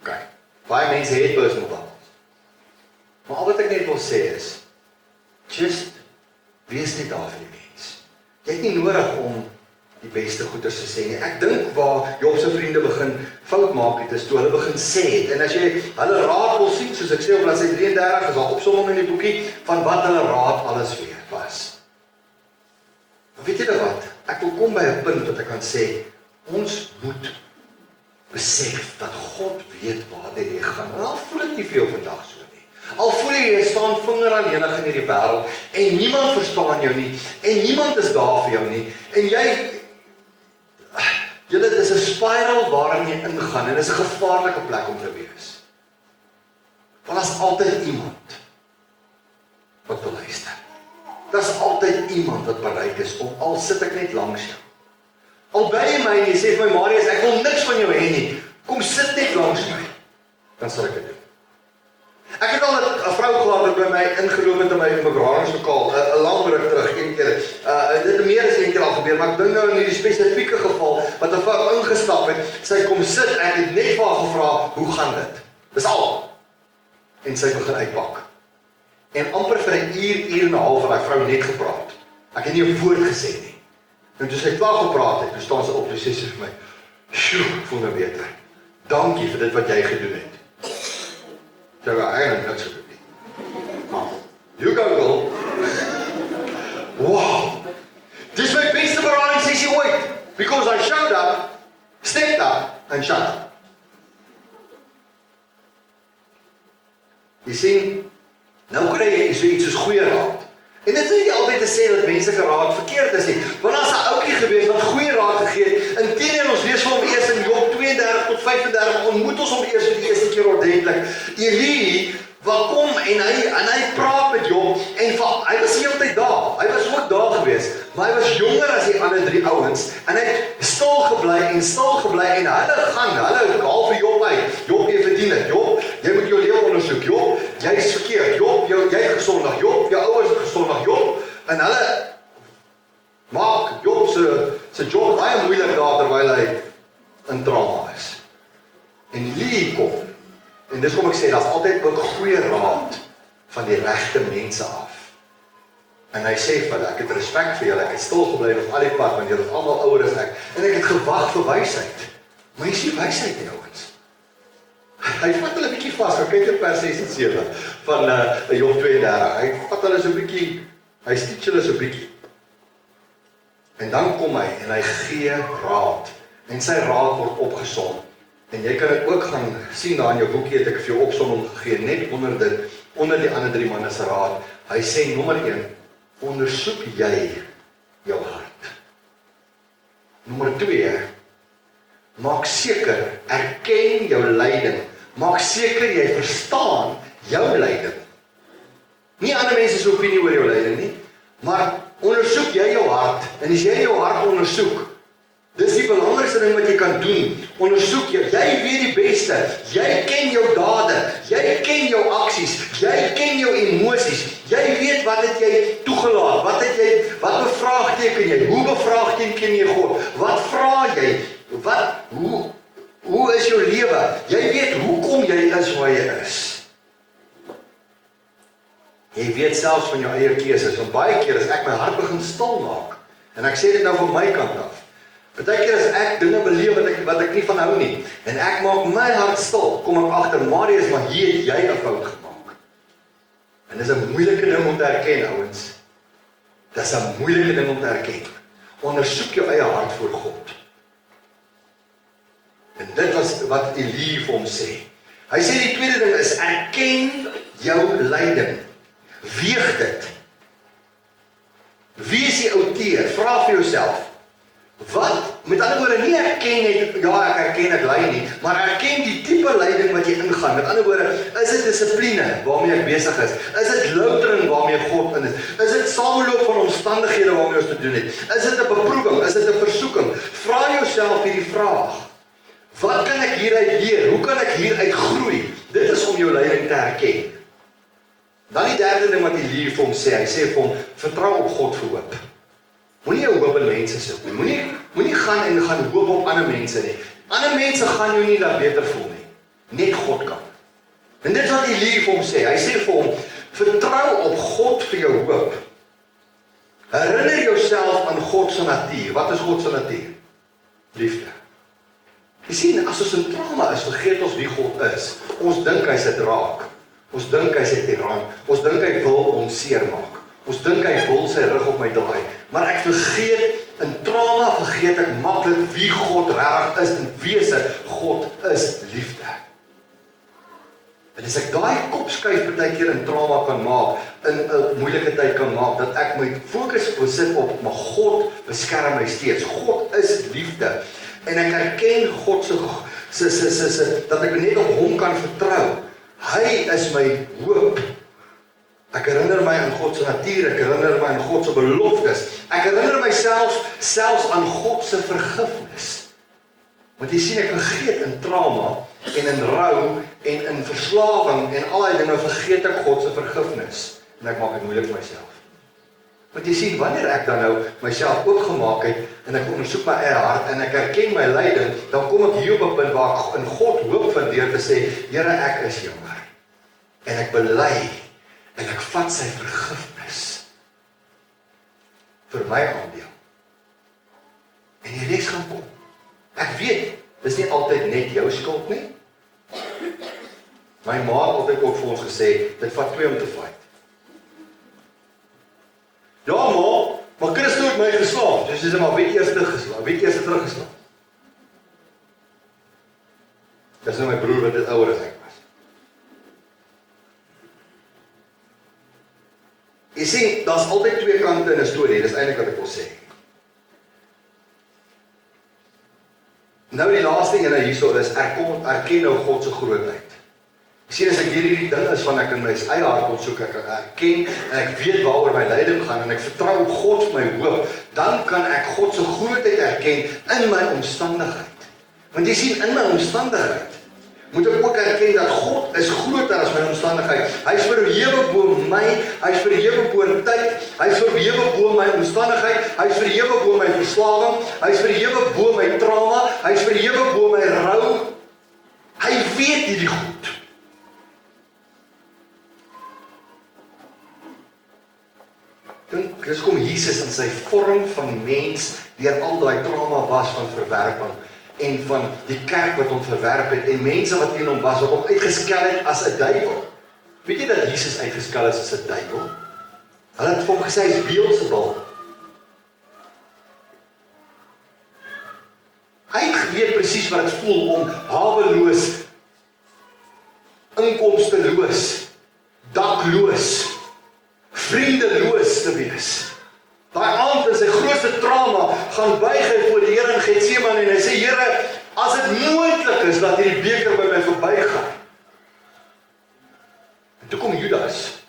Okay. Baie mense het personal bubbles. Maar al wat ek net wil sê is, just wees net daar vir die mens. Jy het nie nodig om die beste goeders te sê nie. Ek dink waar Job se vriende begin fout maak het, is toe hulle begin sê het. En as jy hulle raad wil sien, soos ek sê op bladsy 33, is daar opsomming in die boekie van wat hulle raad alles weer was. Maar weet julle wat? Ek wil kom by 'n punt wat ek kan sê, ons moet besef dat God weet waar jy gaan. En al voel dit nie vir jou vandag so nie. Al voel jy staan vinger alleenig in hierdie wêreld en niemand verstaan jou nie en niemand is daar vir jou nie en julle dis 'n spiral waarin jy ingaan en dis 'n gevaarlike plek om te wees. Want daar's altyd iemand wat wil luister. Daar's altyd iemand wat bereid is om al sit ek net langs jou. Al bel jy my en jy sê vir my, Marius, ek wil niks van jou hê nie. Kom sit net langs my. Dan sal ek dit doen. Ek het al 'n vrou gehad wat by my ingeloop het in my begrafenislokaal, 'n lang ruk terug, een keer. Dit het meer as een keer al gebeur, maar ek dink nou in hierdie spesifieke geval, wat 'n vrou ingestap het, sy kom sit, ek het net vir haar gevra, hoe gaan dit? Dis al. En sy begin uitpak. En amper vir 'n uur en 'n half het daai vrou net gepraat. Ek het nie 'n woord gesê nie. En toe sy klaar gepraat het, toe staan sy op, toe sê sy vir my, "Sjoe, ek voel nou beter. Dankie vir dit wat jy gedoen het." Sy het eigenlijk niks gedoen nie. Maar, you go girl. Wow. Dis my beste berading sessie ooit. Because I showed up, stepped up, and shut up. Jy sien, nou kry jy so iets soos goeie raad. En dit is nie altyd te sê dat mense geraad verkeerd is nie. Want as 'n ouetjie gewees wat goeie raad gegee het, inteendeel ons lees vir hom eers in Job 32 tot 35, ontmoet ons hom eers vir die eerste keer ordentlik. Eli wat kom en hy praat met Job en hy was die hele tyd daar. Hy was ook daar gewees, maar hy was jonger as die ander 3 ouens en hy het stil gebly en hulle haal vir Job uit. Job, jy verdien dit. Job, jy moet jou lewe ondersoek. Job, jy is verkeerd. Job, jy het gesondig. Job, jou ouers het gesondig. Job, en hulle maak Job se job baie moeilik daar terwyl hy in trauma is. En Lee kom. En dis kom ek sê, daar's altyd ook goeie raad van die regte mense af. En hy sê vir hulle, ek het respek vir julle, ek het stil gebly op al die pad, want julle is almal ouer as ek, en ek het gewag vir wysheid. Maar jy sien wysheid nie, ouens. Hy vat hulle 'n bietjie vas, kyk in vers 6 en 7 van Job 32. Hy vat hulle so 'n bietjie, hy teach hulle so 'n bietjie. En dan kom hy en hy gee raad. En sy raad word opgesom. En jy kan dit ook gaan sien daar in jou boekie, het ek vir jou opsomming gegee, net onder dit, onder die ander 3 manne se raad. Hy sê nommer 1, ondersoek jy jou hart. Nommer 2, maak seker, erken jou lyding. Maak seker jy verstaan jou lyding. Nie ander mense se opinie oor jou lyding nie, maar ondersoek jy jou hart. En as jy jou hart ondersoek, dis die belangrikste ding wat jy kan doen. Ondersoek jy weet die beste. Jy ken jou dade, jy ken jou aksies, jy ken jou emosies. Jy weet wat het jy toegelaat, wat bevraagteken jy, hoe bevraagteken jy God? Wat vra jy? Hoe is jou lewe? Jy weet hoekom jy is waar jy is. Jy weet selfs van jou eie keuses, want baie keer as ek my hart begin stil maak, en ek sê dit nou van my kant af, baie keer as ek dinge beleef wat ek nie van hou nie, en ek maak my hart stil, kom ek agter, Marius, maar hier het jy 'n fout gemaak. En dis 'n moeilike ding om te erken, ouens. Dis 'n moeilike ding om te erken. Ondersoek jou eie hart voor God. En dit was wat Elie vir hom sê. Hy sê die tweede ding is, erken jou lyding. Weeg dit. Wie is die outeur? Vra vir jouself. Wat? Met ander woorde, nie erken net, ja ek erken ek ly nie, maar erken die tipe lyding wat jy ingaan. Met ander woorde, is dit dissipline waarmee ek besig is? Is dit loutering waarmee God in is dit sameloop van omstandighede waarmee ons te doen het? Is dit 'n beproewing? Is dit 'n versoeking? Vra jouself hierdie vraag. Wat kan ek hieruit leer? Hoe kan ek hieruit groei? Dit is om jou lyding te erken. Dan die derde ding wat Elie vir hom sê, hy sê vir hom, vertrou op God vir hoop. Moenie jou hoop in mense soek nie. Moenie gaan hoop op ander mense nie. Ander mense gaan jou nie laat beter voel nie. Net God kan. En dit wat Elie vir hom sê, hy sê vir hom, vertrou op God vir jou hoop. Herinner jouself aan God se natuur. Wat is God se natuur? Liefde. Jy sien, as ons in trauma is, vergeet ons wie God is. Ons dink hy's 'n draak. Ons dink hy's 'n tiran. Ons dink hy wil ons seermaak. Ons dink hy wil sy rug op my draai. Maar ek vergeet, in trauma vergeet ek maklik wie God regtig is en wese. God is liefde. En as ek daai kopskuif baie keer in trauma kan maak, in 'n moeilike tyd kan maak, dat ek my fokus besit op, maar God beskerm my steeds. God is liefde. En ek erken God se dat ek net op hom kan vertrou. Hy is my hoop. Ek herinner my aan God se natuur, ek herinner my aan God se beloftes. Ek herinner myself selfs aan God se vergifnis. Want jy sien, ek vergeet in trauma en in rou en in verslawing en al die dinge vergeet ek God se vergifnis. En ek maak dit moeilik vir myself. Want jy sien, wanneer ek dan nou myself oopgemaak het en ek ondersoek my eie hart en ek erken my lyding, dan kom ek hier op 'n punt waar ek in God hoop vind deur te sê, Here, ek is jammer. En ek bely en ek vat sy vergifnis vir my aandeel. En die res gaan kom. Ek weet, dis nie altyd net jou skuld nie. My ma het altyd ook vir ons gesê, dit vat 2 om te fight. Ja, maar Christus het my geslaan. Dus jy sê, maar wie eers teruggeslaan? Wie eers teruggeslaan? Dis nou my broer wat dit ouer as ek was. Jy sien, daar's altyd 2 kante in 'n storie, dis eintlik wat ek wil sê. Nou die laaste ene hierso is, erken nou God se grootheid. Ek sien as ek hierdie ding is van ek in my eie hart ontsoek, ek erken en ek weet waaroor my lyding gaan en ek vertrou op God vir my hoop, dan kan ek God se grootheid erken in my omstandigheid. Want jy sien, in my omstandigheid moet ek ook erken dat God is groter as my omstandigheid. Hy is verhewe bo my, hy is verhewe bo tyd, hy is verhewe bo my omstandigheid, hy is verhewe bo my verslawing, hy is verhewe bo my trauma, hy is verhewe bo my rou. Hy weet hierdie goed. Dink, dis kom Jesus in sy vorm van mens deur al daai trauma was van verwerping en van die kerk wat hom verwerp het, en mense wat teen hom was, wat hom uitgeskel het as 'n duiwel. Weet jy dat Jesus uitgeskel is as 'n duiwel? Hulle het vir hom gesê, hy is Beelzebul. Hy het geweet presies wat het voel om haweloos, inkomsteloos, dakloos, vriendeloos te wees. Daai aand in sy grootste trauma gaan buig hy voor die Here in Getsemane en hy sê, Here, as dit moontlik is dat hierdie beker by my verbygaan. En toe kom Judas,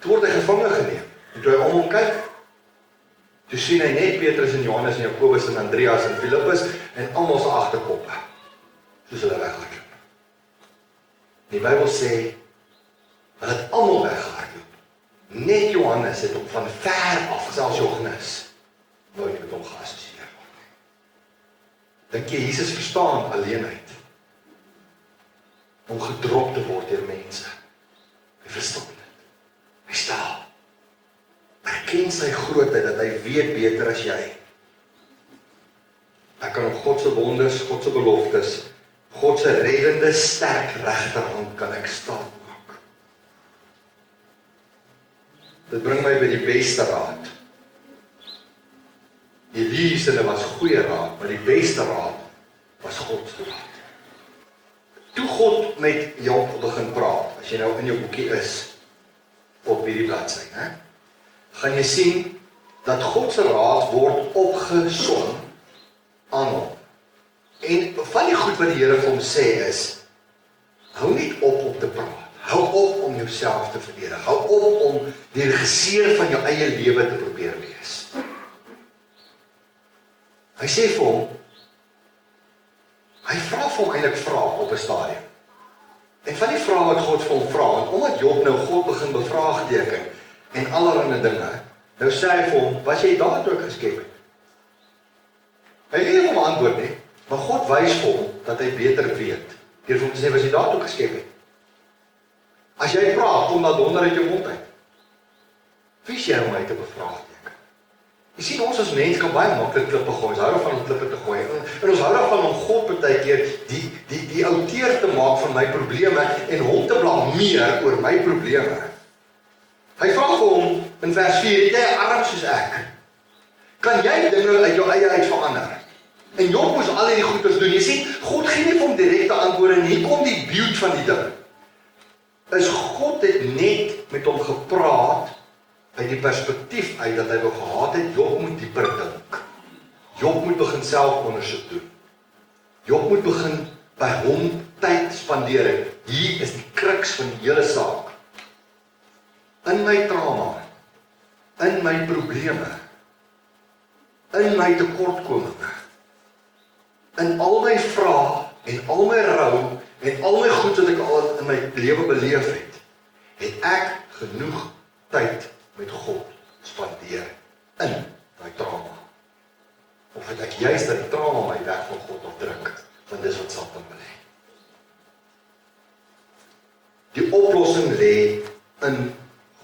toe word hy gevange geneem. En toe hy om hom kyk, toe sien hy net Petrus en Johannes en Jakobus en Andreas en Philippus en almal se agterkoppe, soos hulle weghardloop. Die Bybel sê, hulle het almal weghardloop. Net Johannes het hom van ver af, selfs Johannes, nooit met hom geassosieer word. Dink jy Jesus verstaan alleenheid? Om gedrop te word deur mense. Hy verstaan dit. Hy staan. Hy ken sy grootheid, dat hy weet beter as jy. Hy kan op God se wonders, God se beloftes, God se reddende sterk regterhand kan ek staan maak. Dit bring my by die beste raad. Elie was goeie raad, maar die beste raad was God se raad. Toe God met Job begin praat, as jy nou in jou boekie is, op hierdie bladsy, gaan jy sien dat God se raad word opgesom aan hom. En van die goed wat die Here vir hom sê is, hou nie op te praat. Hou op om jouself te verdedig. Hou op om die regisseur van jou eie lewe te probeer wees. Hy sê vir hom, hy vra vir hom eintlik vrae op 'n stadium. En van die vrae wat God vir hom vra, en omdat Job nou God begin bevraagteken en allerlei dinge, nou sê hy vir hom, was jy daar toe ek geskep het? Hy gee hom antwoord nie, maar God wys vir hom dat hy beter weet. Deur hom te sê, was jy daar toe geskep het? As jy praat, kom dat donder uit jou mond uit. Wie is jy om my te bevraagteken? Jy sien, ons as mens kan baie maklik klippe gooi, ons hou daarvan om klippe te gooi, en ons hou daarvan om God baie keer die outeur te maak van my probleme, en hom te blameer oor my probleme. Hy vra vir hom, in vers 4, het jy 'n arm soos ek? Kan jy dinge uit jou eie uit verander? En Job moes al hierdie goeders doen. Jy sien, God gee nie vir hom direkte antwoorde, en hier kom die beauty van die ding. Is God het net met hom gepraat, uit die perspektief uit, dat hy wil gehad het, Job moet dieper dink. Job moet begin selfondersoek doen. Job moet begin by hom tyd spandeer. Hier is die kruks van die hele saak. In my trauma, in my probleme, in my tekortkominge, in al my vrae, en al my rou, en al my goed wat ek al in my lewe beleef het ek genoeg tyd met God spandeer in my trauma. Of het ek juist die trauma my weg van God afdruk, want dis wat Satan wil hê. Die oplossing lê in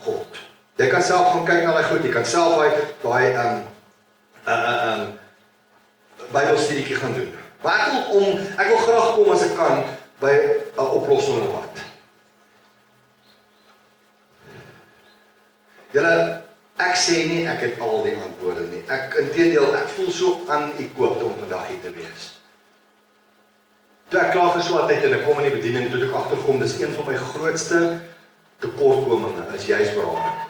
God. Jy kan self gaan kyk na daai goed, jy kan self daai Bybelstudietjie gaan doen. Maar ek wil graag kom as ek kan by 'n oplossing of wat. Julle, ek sê nie ek het al die antwoorde nie. Inteendeel, ek voel so unequipped om vandag hier te wees. Toe ek klaar geswat het en ek kom in die bediening, toe ek agterkom, dis een van my grootste tekortkominge, is juist berading.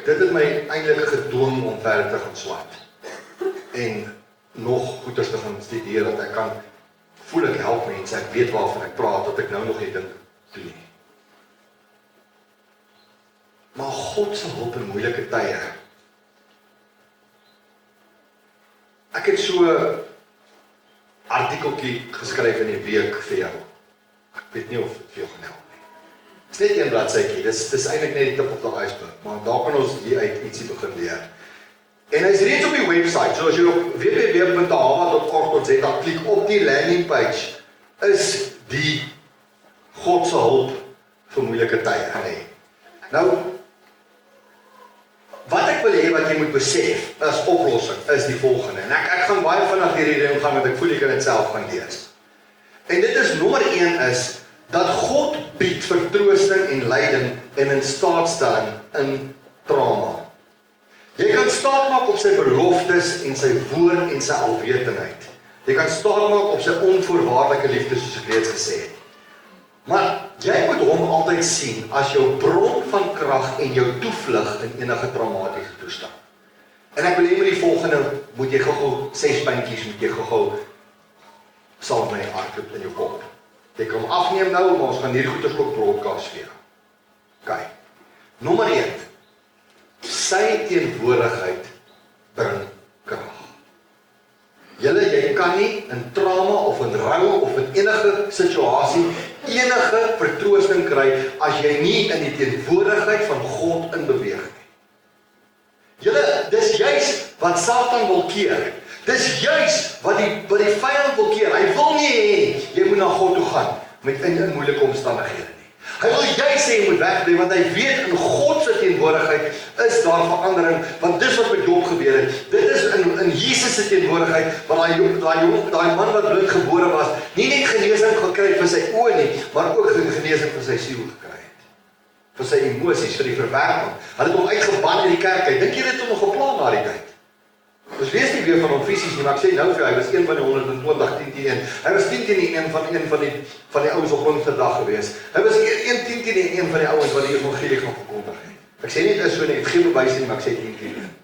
Dit het my eintlik gedwing om verder te gaan swat. En nog goeders te gaan studeer, dat ek kan voel ek help mense, ek weet waarvan ek praat, dat ek nou nog nie dink doen nie. Maar God se hulp in moeilike tye. Ek het so 'n artikeltjie geskryf in die week vir jou. Ek weet nie of dit vir jou gaan help nie. Dit is net een bladsytjie, dis eintlik net die tip op die iceberg, maar daar kan ons hier uit ietsie begin leer. En hy is reeds op die website, so as jy op www.hawa.org.za klik op die landing page, is die God se hulp vir moeilike tye. Nou, wat ek wil hê wat jy moet besef as oplossing is die volgende. En ek gaan baie vinnig deur hierdie ding gaan, want ek voel ek kan dit self gaan lees. En dit is nommer 1 is, dat God bied vertroosting en leiding en in staatstelling in trauma. Jy kan staat maak op sy beloftes en sy woord en sy alwetendheid. Jy kan staat maak op sy onvoorwaardelike liefde, soos ek reeds gesê het. Maar jy moet hom altyd sien as jou bron van krag en jou toevlug in enige traumatiese toestand. En ek wil hê met die volgende, moet jy gou 6 puntjies, moet jy gou saam met my hardloop in jou kop. Jy kan hom afneem nou, maar ons gaan hier goeders ook broadcast vir jou. OK. Nommer 1. Sy teenwoordigheid bring krag. Jy kan nie in trauma of in rou of in enige situasie enige vertroosting kry as jy nie in die teenwoordigheid van God in beweeg nie. Dis juis wat Satan wil keer. Dis juis wat die vyand wil keer. Hy wil nie hê jy moet na God toe gaan met in moeilike omstandighede nie. Hy wil juis sê jy moet wegbly, want hy weet in God se teenwoordigheid is daar verandering, want dis wat met Job gebeur het. Dit is in Jesus se teenwoordigheid wat daai man wat blind gebore was, nie net genesing gekry het vir sy oë nie, maar ook genesing vir sy siel gekry het. Vir sy emosies, vir die verwerping. Hulle het hom uitgeban uit die kerk uit. Dink jy dit het hom nog geplan na die tyd? Dus lees nie weer van hom fisies nie, maar ek sê nou vir jou, hy was een van die 120, 10-10-1. Hy was 10-10-1 van die ouens op Pinksterdag gewees. Hy was 1-10-10-1 van die ouens wat die evangelie gaan verkondig het. Ek sê nie dit is so nie, ek gee bewys nie, maar ek sê 10-10-1.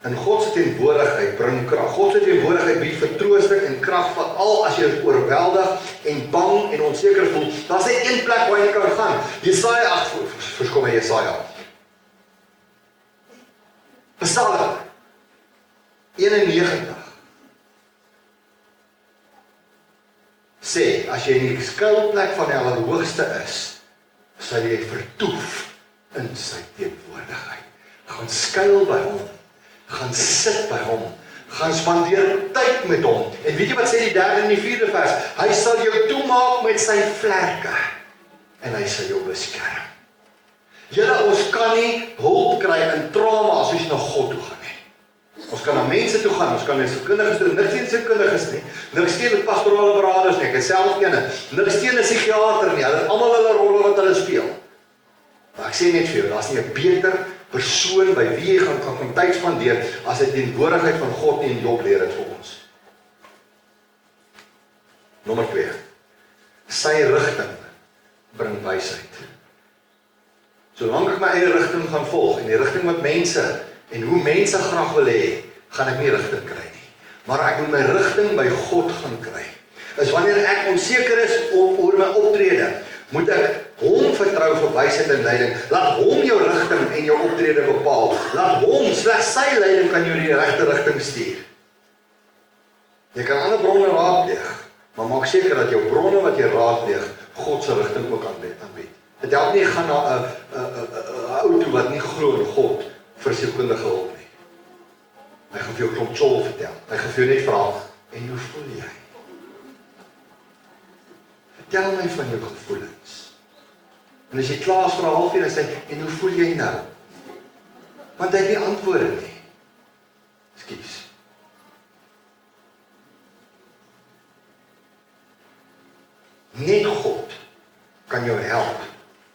En God se teenwoordigheid bring krag. God se teenwoordigheid bied vertroosting en krag veral as jy oorweldig en bang en onseker voel. Daar's net een plek waar jy kan gaan. Jesaja. Psalm 91 sê, as jy in die skuilplek van die Allerhoogste is, sal jy vertoef in sy teenwoordigheid. Gaan skuil by hom, gaan sit by hom, gaan spandeer tyd met hom. En weet jy wat sê die 3de en die 4de vers? Hy sal jou toemaak met sy vlerke en hy sal jou beskerm. Ons kan nie hulp kry in trauma as ons na God toe gaan nie. Ons kan na mense toe gaan, ons kan na sielkundiges toe, niks teen sielkundiges nie, niks teen pastorale beraders nie, ek is self ene, niks teen 'n psigiater nie, hulle het almal hulle rolle wat hulle speel. Maar ek sê net vir jou, daar's nie 'n beter persoon by wie jy gaan tyd spandeer as die teenwoordigheid van God nie, en Job leer dit vir ons. Nommer 2. Sy rigting bring wysheid. Solank ek my eie rigting gaan volg, en die rigting wat mense, en hoe mense graag wil hê, gaan ek nie rigting kry nie. Maar ek moet my rigting by God gaan kry. Is wanneer ek onseker is oor my optrede, moet ek hom vertrou vir wysheid en leiding. Laat hom jou rigting en jou optrede bepaal. Laat hom, slegs sy leiding kan jou in die regte rigting stuur. Jy kan ander bronne raadpleeg, maar maak seker dat jou bronne wat jy raadpleeg, God se rigting ook aanbied. Dit help nie, gaan na 'n ou toe wat nie glo in God vir sielkundige hulp nie. Hy gaan vir jou klomp tjol vertel. Hy gaan vir jou net vra, en hoe voel jy? Vertel my van jou gevoelens. En as jy klaar is vir 'n halfuur, dan sê, en hoe voel jy nou? Want hy het nie antwoorde nie. Ekskuus. Net God kan jou help.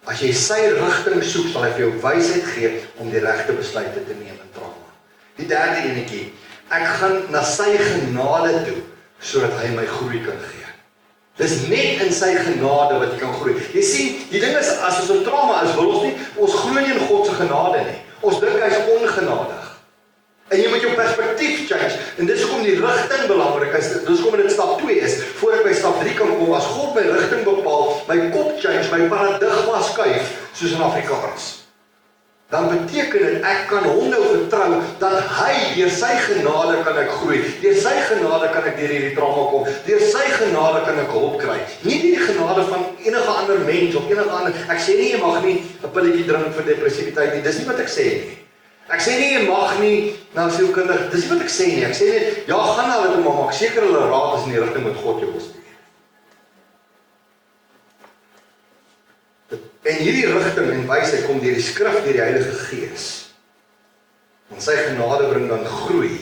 As jy sy rigting soek, sal hy vir jou wysheid gee om die regte besluite te neem in trauma. Die 3de enetjie, ek gaan na sy genade toe, sodat hy my groei kan gee. Dis net in sy genade wat jy kan groei. Jy sien, die ding is, as ons in trauma is, wil ons glo nie in God se genade nie. Ons dink hy is ongenadig. En jy moet jou perspektief change, en dis hoekom die rigting belangrik is, dis hoekom dit stap 2 is, voor ek by stap 3 kan kom, as God my rigting bepaal, my kop change, my paradigma skuif, soos in Afrikaans. Dan beteken dit, ek kan hom nou vertrou, dat hy, deur sy genade kan ek groei, deur sy genade kan ek deur hierdie trauma kom, deur sy genade kan ek hulp kry, nie die genade van enige ander mens, of enige ander, ek sê nie, jy mag nie 'n pilletjie drink vir depressiwiteit nie, dis nie wat ek sê nie. Ek sê nie, jy mag nie na sielkundig, dis nie wat ek sê nie, ek sê nie, ja, gaan na hulle toe, maar maak seker hulle raad is in die rigting met God jou bestuur. En hierdie rigting en wysheid kom deur die skrif, deur die Heilige Gees. En sy genade bring dan groei.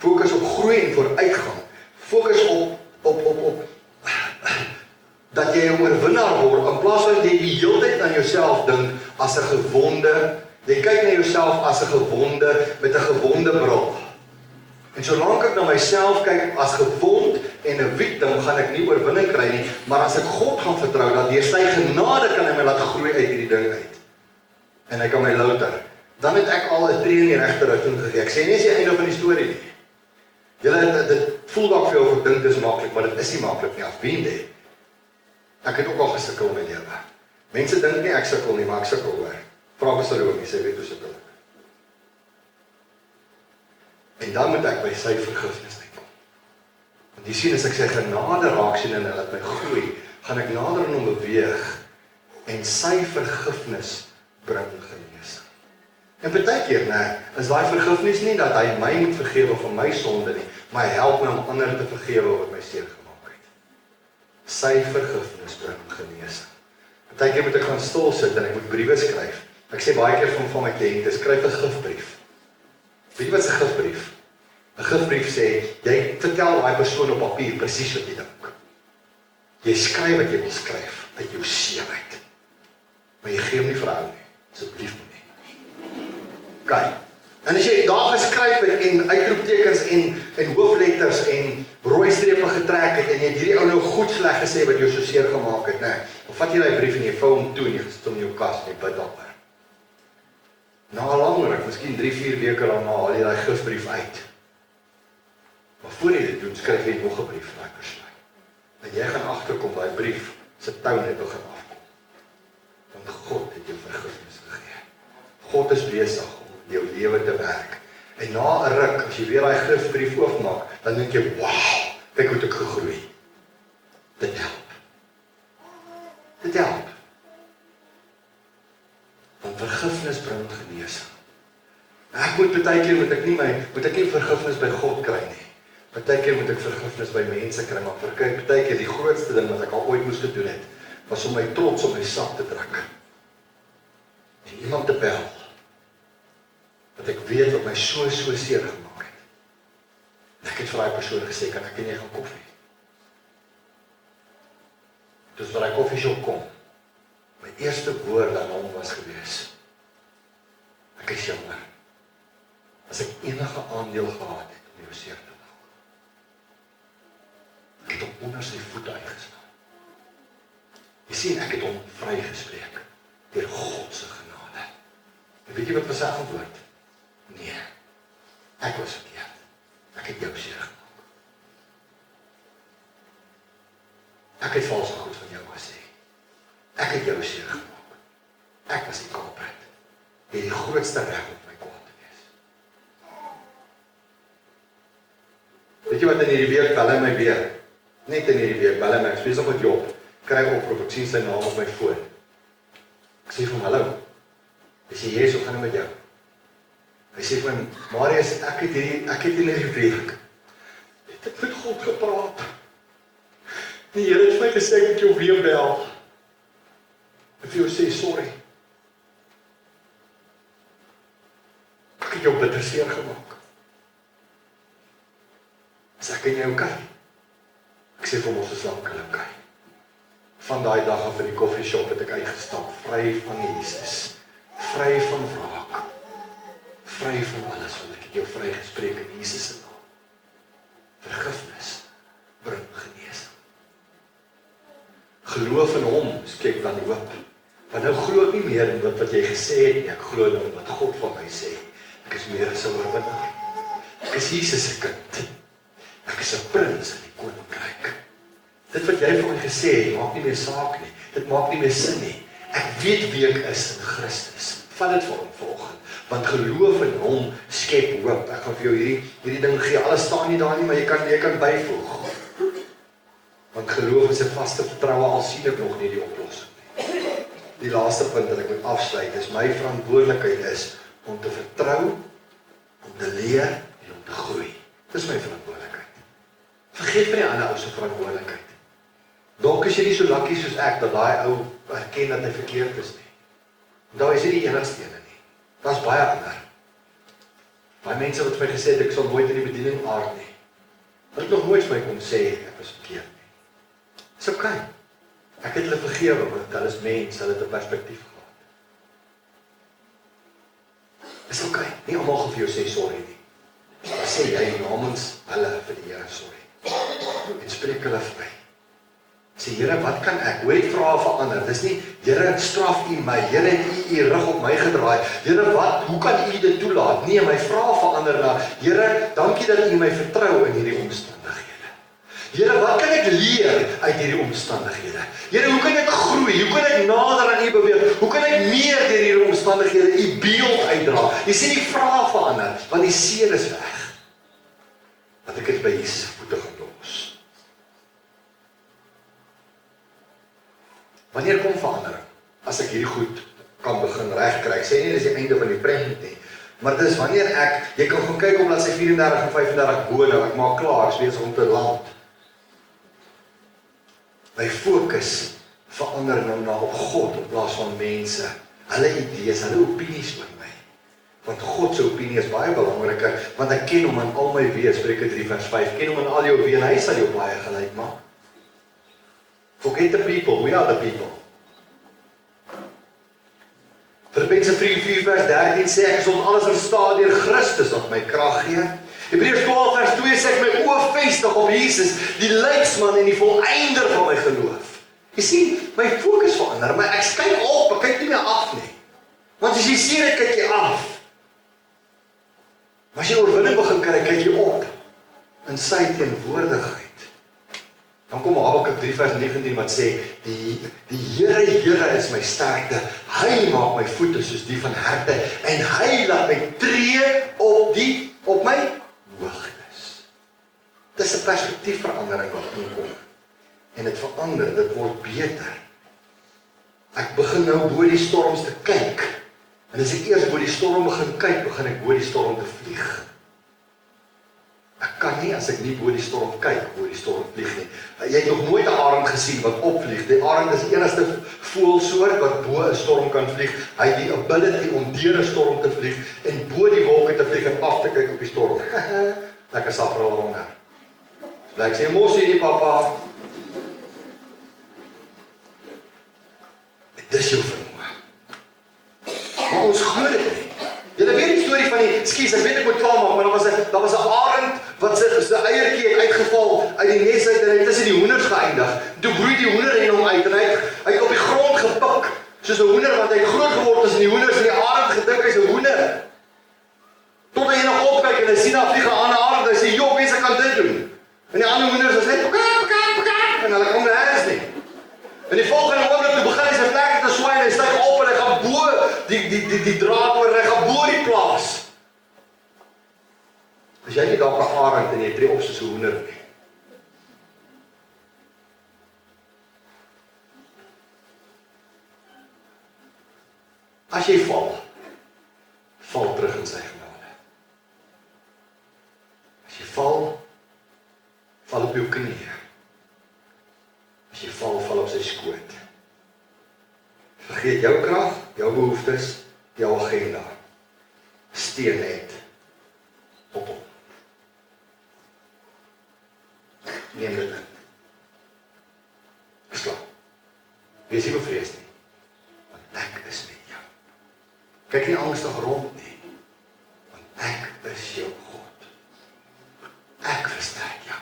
Fokus op groei en vooruitgang. Fokus op dat jy 'n oorwinnaar word, in plaas van jy die hele tyd aan jouself dink as 'n gewonde. Jy kyk na jouself as 'n gewonde met 'n gewonde bril. En solank ek na myself kyk as gewond en 'n victim, gaan ek nie oorwinning kry nie, maar as ek God gaan vertrou, dat deur sy genade kan hy my laat groei uit hierdie ding uit. En hy kan my louter. Dan het ek al 'n tree in die regte rigting gegee. Ek sê nie is die einde van die storie nie. Julle, dit voel dalk vir jou of ek dink dis maklik, maar dit is nie maklik nie. I've been there. Ek het ook al gesukkel in my lewe. Mense dink nie ek sukkel nie, maar ek sukkel hoor. Vra my sal ook nie, sy weet hoe sukkel ek. En dan moet ek by sy vergifnis uitkom. Want jy sien, as ek sy genade raak sien en hy laat my groei, gaan ek nader aan hom beweeg en sy vergifnis bring genesing. En baie keer, is daai vergifnis nie dat hy my moet vergewe van my sonde nie, maar hy help my om ander te vergewe wat my seer gemaak het. Sy vergifnis bring genesing. Baie keer moet ek gaan stil sit en ek moet briewe skryf. Ek sê baie keer van my kliënte, skryf 'n gifbrief. Weet jy wat 'n gifbrief? 'n Gifbrief sê, jy vertel daai persoon op papier presies wat jy dink. Jy skryf wat jy wil skryf uit jou seer uit. Maar jy gee hom nie vir haar nie. Asseblief nie. Kyk. En as jy daar geskryf het en uitroeptekens en hoofletters en rooi strepe getrek het en jy het hierdie ou nou goed sleg gesê wat jou so seer gemaak het, dan vat jy daai brief en jy vou hom toe en jy sit hom in jou kas en jy bid daaroor. Na 'n lang ruk, miskien 3-4 weke lang haal jy daai gifbrief uit. Maar voor jy dit doen, skryf jy nog 'n brief vir daai persoon. En jy gaan agterkom daai brief se tou net begin afkom. Want God het jou vergifnis gegee. God is besig om jou lewe te werk. En na 'n ruk, as jy weer daai gifbrief oopmaak, dan dink jy, "Wow, kyk hoe ek gegroei." Dit help. Dit help. Want vergifnis bring genesing. Ek moet baie keer moet ek nie vergifnis by God kry nie. Baie keer moet ek vergifnis by mense kry, maar vir baie keer die grootste ding wat ek al ooit moes gedoen het, was om my trots op my sak te druk. En iemand te bel. Dat ek weet wat my so seer gemaak het. En ek het vir daai persoon gesê, kan ek en jy gaan koffie? Dus vir daai koffieshop kom. My eerste woord aan hom was gewees, ek is jammer, as ek enige aandeel gehad het om jou seer te maak. Ek het hom onder sy voete uitgeslaan. Jy sien, ek het hom vrygespreek, deur God se genade. En weet jy wat was sy antwoord? Nee, ek was verkeerd. Ek het jou seer gemaak. Ek het valse goed van jou gesê. Ek het jou seer gemaak. Ek was die culprit. Jy het die grootste reg om my kwaad te wees. Weet jy wat in hierdie week, bel hy my weer. Net in hierdie week, bel hy my, ek is besig met Job. Kry oproep, ek sien sy naam op my foon. Ek sê vir hom, hallo. Hy sê, yes, hoe gaan dit met jou? Hy sê vir my, Marius, ek het hierdie week. Het ek met God gepraat. Die Here het my gesê, ek moet jou weer bel. If jy sê sorry. Ek het jou bitter seer gemaak. Is ek en jy okay? Ek sê vir ons is lankal okay. Van daai dag af in die koffieshop het ek uitgestap, vry van Jesus, vry van wraak, vry van alles, want ek het jou vrygespreek in Jesus se naam. Vergifnis bring genesing. Geloof in hom skep dan hoop. Want nou glo ek nie meer in wat jy gesê het nie, ek glo in wat God van my sê. Ek is meer as 'n oorwinnaar. Ek is Jesus se kind. Ek is 'n prins in die koninkryk. Dit wat jy van my gesê het, maak nie meer saak nie. Dit maak nie meer sin nie. Ek weet wie ek is in Christus. Vat dit vir hom volgende. Want geloof in hom skep hoop. Ek gaan vir jou hierdie ding gee. Alles staan nie daar nie, maar jy kan byvoeg. Want geloof is 'n vaste vertroue, al sien ek nog nie die oplossing nie. Die laaste punt wat ek moet afsluit is, my verantwoordelikheid is om te vertrou, om te leer en om te groei. Dis my verantwoordelikheid. Vergeet my die ander ou se verantwoordelikheid. Dalk is jy nie so lucky soos ek, dat daai ou erken dat hy verkeerd is nie. Daar is nie die enigste ene nie. Daar's baie ander. Baie mense wat vir my gesê het, ek sal nooit in die bediening aard nie. Hulle het nog nooit vir my kom sê, ek is verkeerd nie. Dis okay. Ek het hulle vergewe, want hulle is mens, hulle het 'n perspektief gehad. Dis okay. Nie almal gaan vir jou sê sorry nie. Maar sê jy namens hulle vir die Here sorry. En spreek hulle vry. Sê, Here, wat kan ek? Hoor die vrae verander. Dis nie, Here, straf U my. Here, het U rug op my gedraai. Here, hoe kan U dit toelaat? Nee, my vrae verander na, Here, dankie dat U my vertrou in hierdie omstandighede. Here, wat kan ek leer uit hierdie omstandighede? Here, hoe kan ek groei? Hoe kan ek nader aan U beweeg? Hoe kan ek meer deur hierdie omstandighede U beeld uitdra? Jy sien die vrae verander, want die seer is weg. Dat ek dit by Jesus voete gaan los. Wanneer kom verandering? As ek hierdie goed kan begin regkry. Ek sê nie dis die einde van die prent nie, maar dis wanneer jy kan gaan kyk op bladsy 34 en 35 bo nou, ek maak klaar, ek is besig om te land. My fokus verander nou na op God in plaas van mense, hulle idees, hulle opinies oor my. Want God se opinie is baie belangriker, want ek ken hom in al my wees, Spreuke 3 vers 5, ken hom in al jou wees, en hy sal jou baie gelyk maak. Forget the people, we are the people. Filippense 4 vers 13 sê ek sal alles verstaan deur Christus wat my krag gee. Hebreërs 12 vers 2 sê ek my oë vestig op Jesus, die leidsman en die volëinder van my geloof. Jy sien, my fokus verander, maar ek kyk op, ek kyk nie meer af nie. Want as jy sien dit, kyk jy af. Maar as jy oorwinning begin kry, kyk jy op in sy teenwoordigheid. Dan kom Habakuk 3 vers 19 wat sê, die Here is my sterkte, hy maak my voete soos die van herte, en hy laat my tree op my hoogtes. Dis 'n perspektiefverandering wat inkom. En dit verander, dit word beter. Ek begin nou bo die storms te kyk, en as ek eers bo die storm begin kyk, begin ek bo die storm te vlieg. Ek kan nie, as ek nie bo die storm kyk, bo die storm vlieg nie. Jy het nog nooit 'n arend gesien wat opvlieg. Die arend is die enigste voëlsoort wat bo 'n storm kan vlieg. Hy het die ability om deur 'n storm te vlieg en bo die wolke te vlieg en af te kyk op die storm. Lekker safrol honger. Ek sê mos nie, papa. Dis jou vermoë. Maar ons glo dit nie. Julle weet die storie van die, skies, ek weet ek moet klaar maak, maar daar was 'n arend wat sy eiertjie het uitgeval uit die nes uit en hy tussen die hoenders geëindig. Toe broei die hoender en hom uit en hy het op die grond gepik, soos 'n hoender, want hy het groot geword tussen die hoenders en die arend gedink hy's 'n hoender. Tot hy nog opkyk en hy sien daar vlieg 'n ander arend, hy sê, "Joh, mense kan dit doen." En die ander hoenders is net pekak, en hulle kom nêrens nie. En die volgende oomblik toe begin hy sy vlekke te swaai en hy styg op en hy gaan bo die draad oor, hy gaan bo die plaas. As jy nie dalk 'n arend en jy tree op soos 'n hoender nie. As jy val terug in sy genade. As jy val op jou knieë. As jy val op sy skoot. Vergeet jou krag, jou behoeftes, jou agenda. Steun net op hom. Neem dit in. Is klaar. Wees nie bevrees nie. Want ek is met jou. Kyk nie angstig rond nie. Want ek is jou God. Ek versterk jou.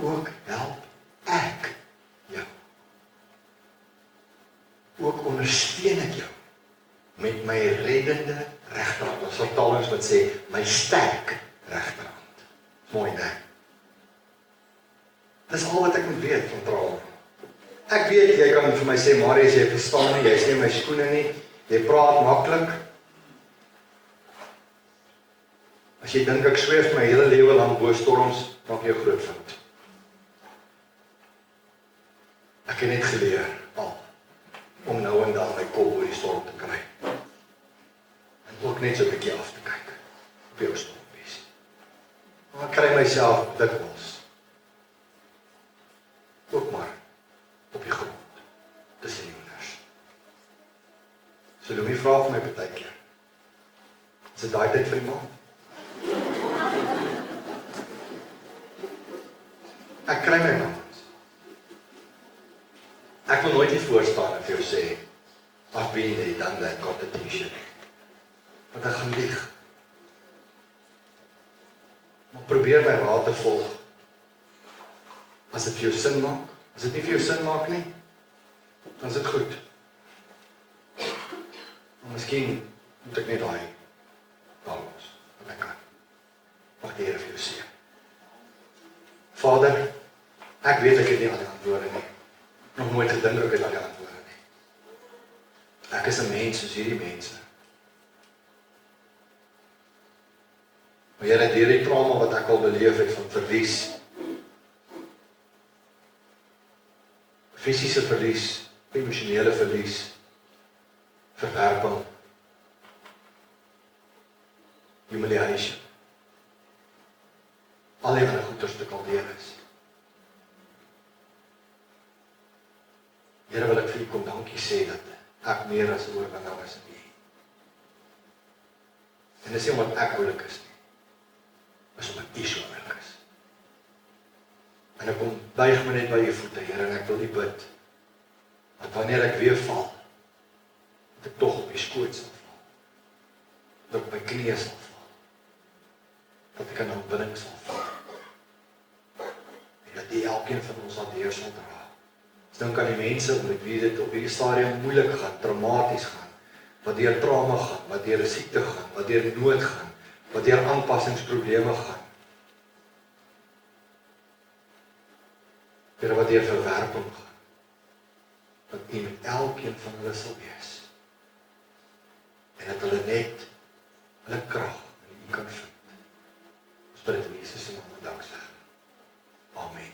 Ook help ek jou. Ook ondersteun ek jou met my reddende regterhand. Ons vertalings wat sê, my sterk regterhand. Mooi, né? Dis al wat ek moet weet van trauma. Ek weet, jy kan vir my sê, Marius, jy verstaan nie, jy sê my skoene nie, jy praat maklik. As jy dink ek sweef my hele lewe lang bo storms, maak jy 'n groot fout. Ek het net geleer om nou en dan my kop oor die storm te kry. En ook net so 'n bietjie af te kyk op jou stormpies. Maar ek kry myself dikwels ook maar So Louis vra vir my partykeer, is dit daai tyd vir die maand? Ek kry my maand. Ek wil nooit nie voorstaan en vir jou sê, I've been there, done that, got the t-shirt. Want ek gaan lieg. Maar probeer my raad te volg. As dit vir jou sin maak, as dit nie vir jou sin maak nie, dan is dit goed. Maar miskien moet ek net daai los, wat ek kan. Mag die Here vir jou seën. Vader, ek weet ek het nie al die antwoorde nie. Nog nooit gedink ek het al die antwoorde nie. Ek is 'n mens soos hierdie mense. Maar Here, deur die trauma wat ek al beleef het van verlies, fisiese verlies, emosionele verlies, verwerping, humiliation, al die ander goeders te kaldeer is. Here, wil ek vir U kom dankie sê dat ek meer as 'n oorwinnaar is in U. En dis nie omdat ek oulik is nie, is omdat U so oulik is. En ek kom buig my net by U voete, Here, en ek wil U bid, dat wanneer ek weer val, dat ek tog op U skoot sal val, dat ek op my knieë sal val, dat ek in aanbidding sal val, en dat U elkeen van ons daardeur sal dra. Dink aan die mense met wie dit op hierdie stadium moeilik gaan, traumaties gaan, wat deur trauma gaan, wat deur 'n siekte gaan, wat deur nood gaan, wat deur aanpassingsprobleme gaan. Here, wat deur verwerping gaan. Dat U met elkeen van hulle sal wees. En dat hulle net hulle krag in U kan vind. Ons bid dit in Jesus se naam en danksegging. Amen.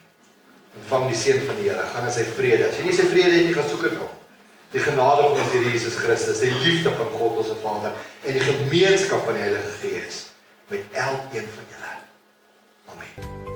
Ontvang die seën van die Here, gaan in sy vrede. As jy nie sy vrede het nie, gaan soek dit op. Die genade van ons Here Jesus Christus, die liefde van God ons Vader en die gemeenskap van die Heilige Gees met elkeen van julle. Amen.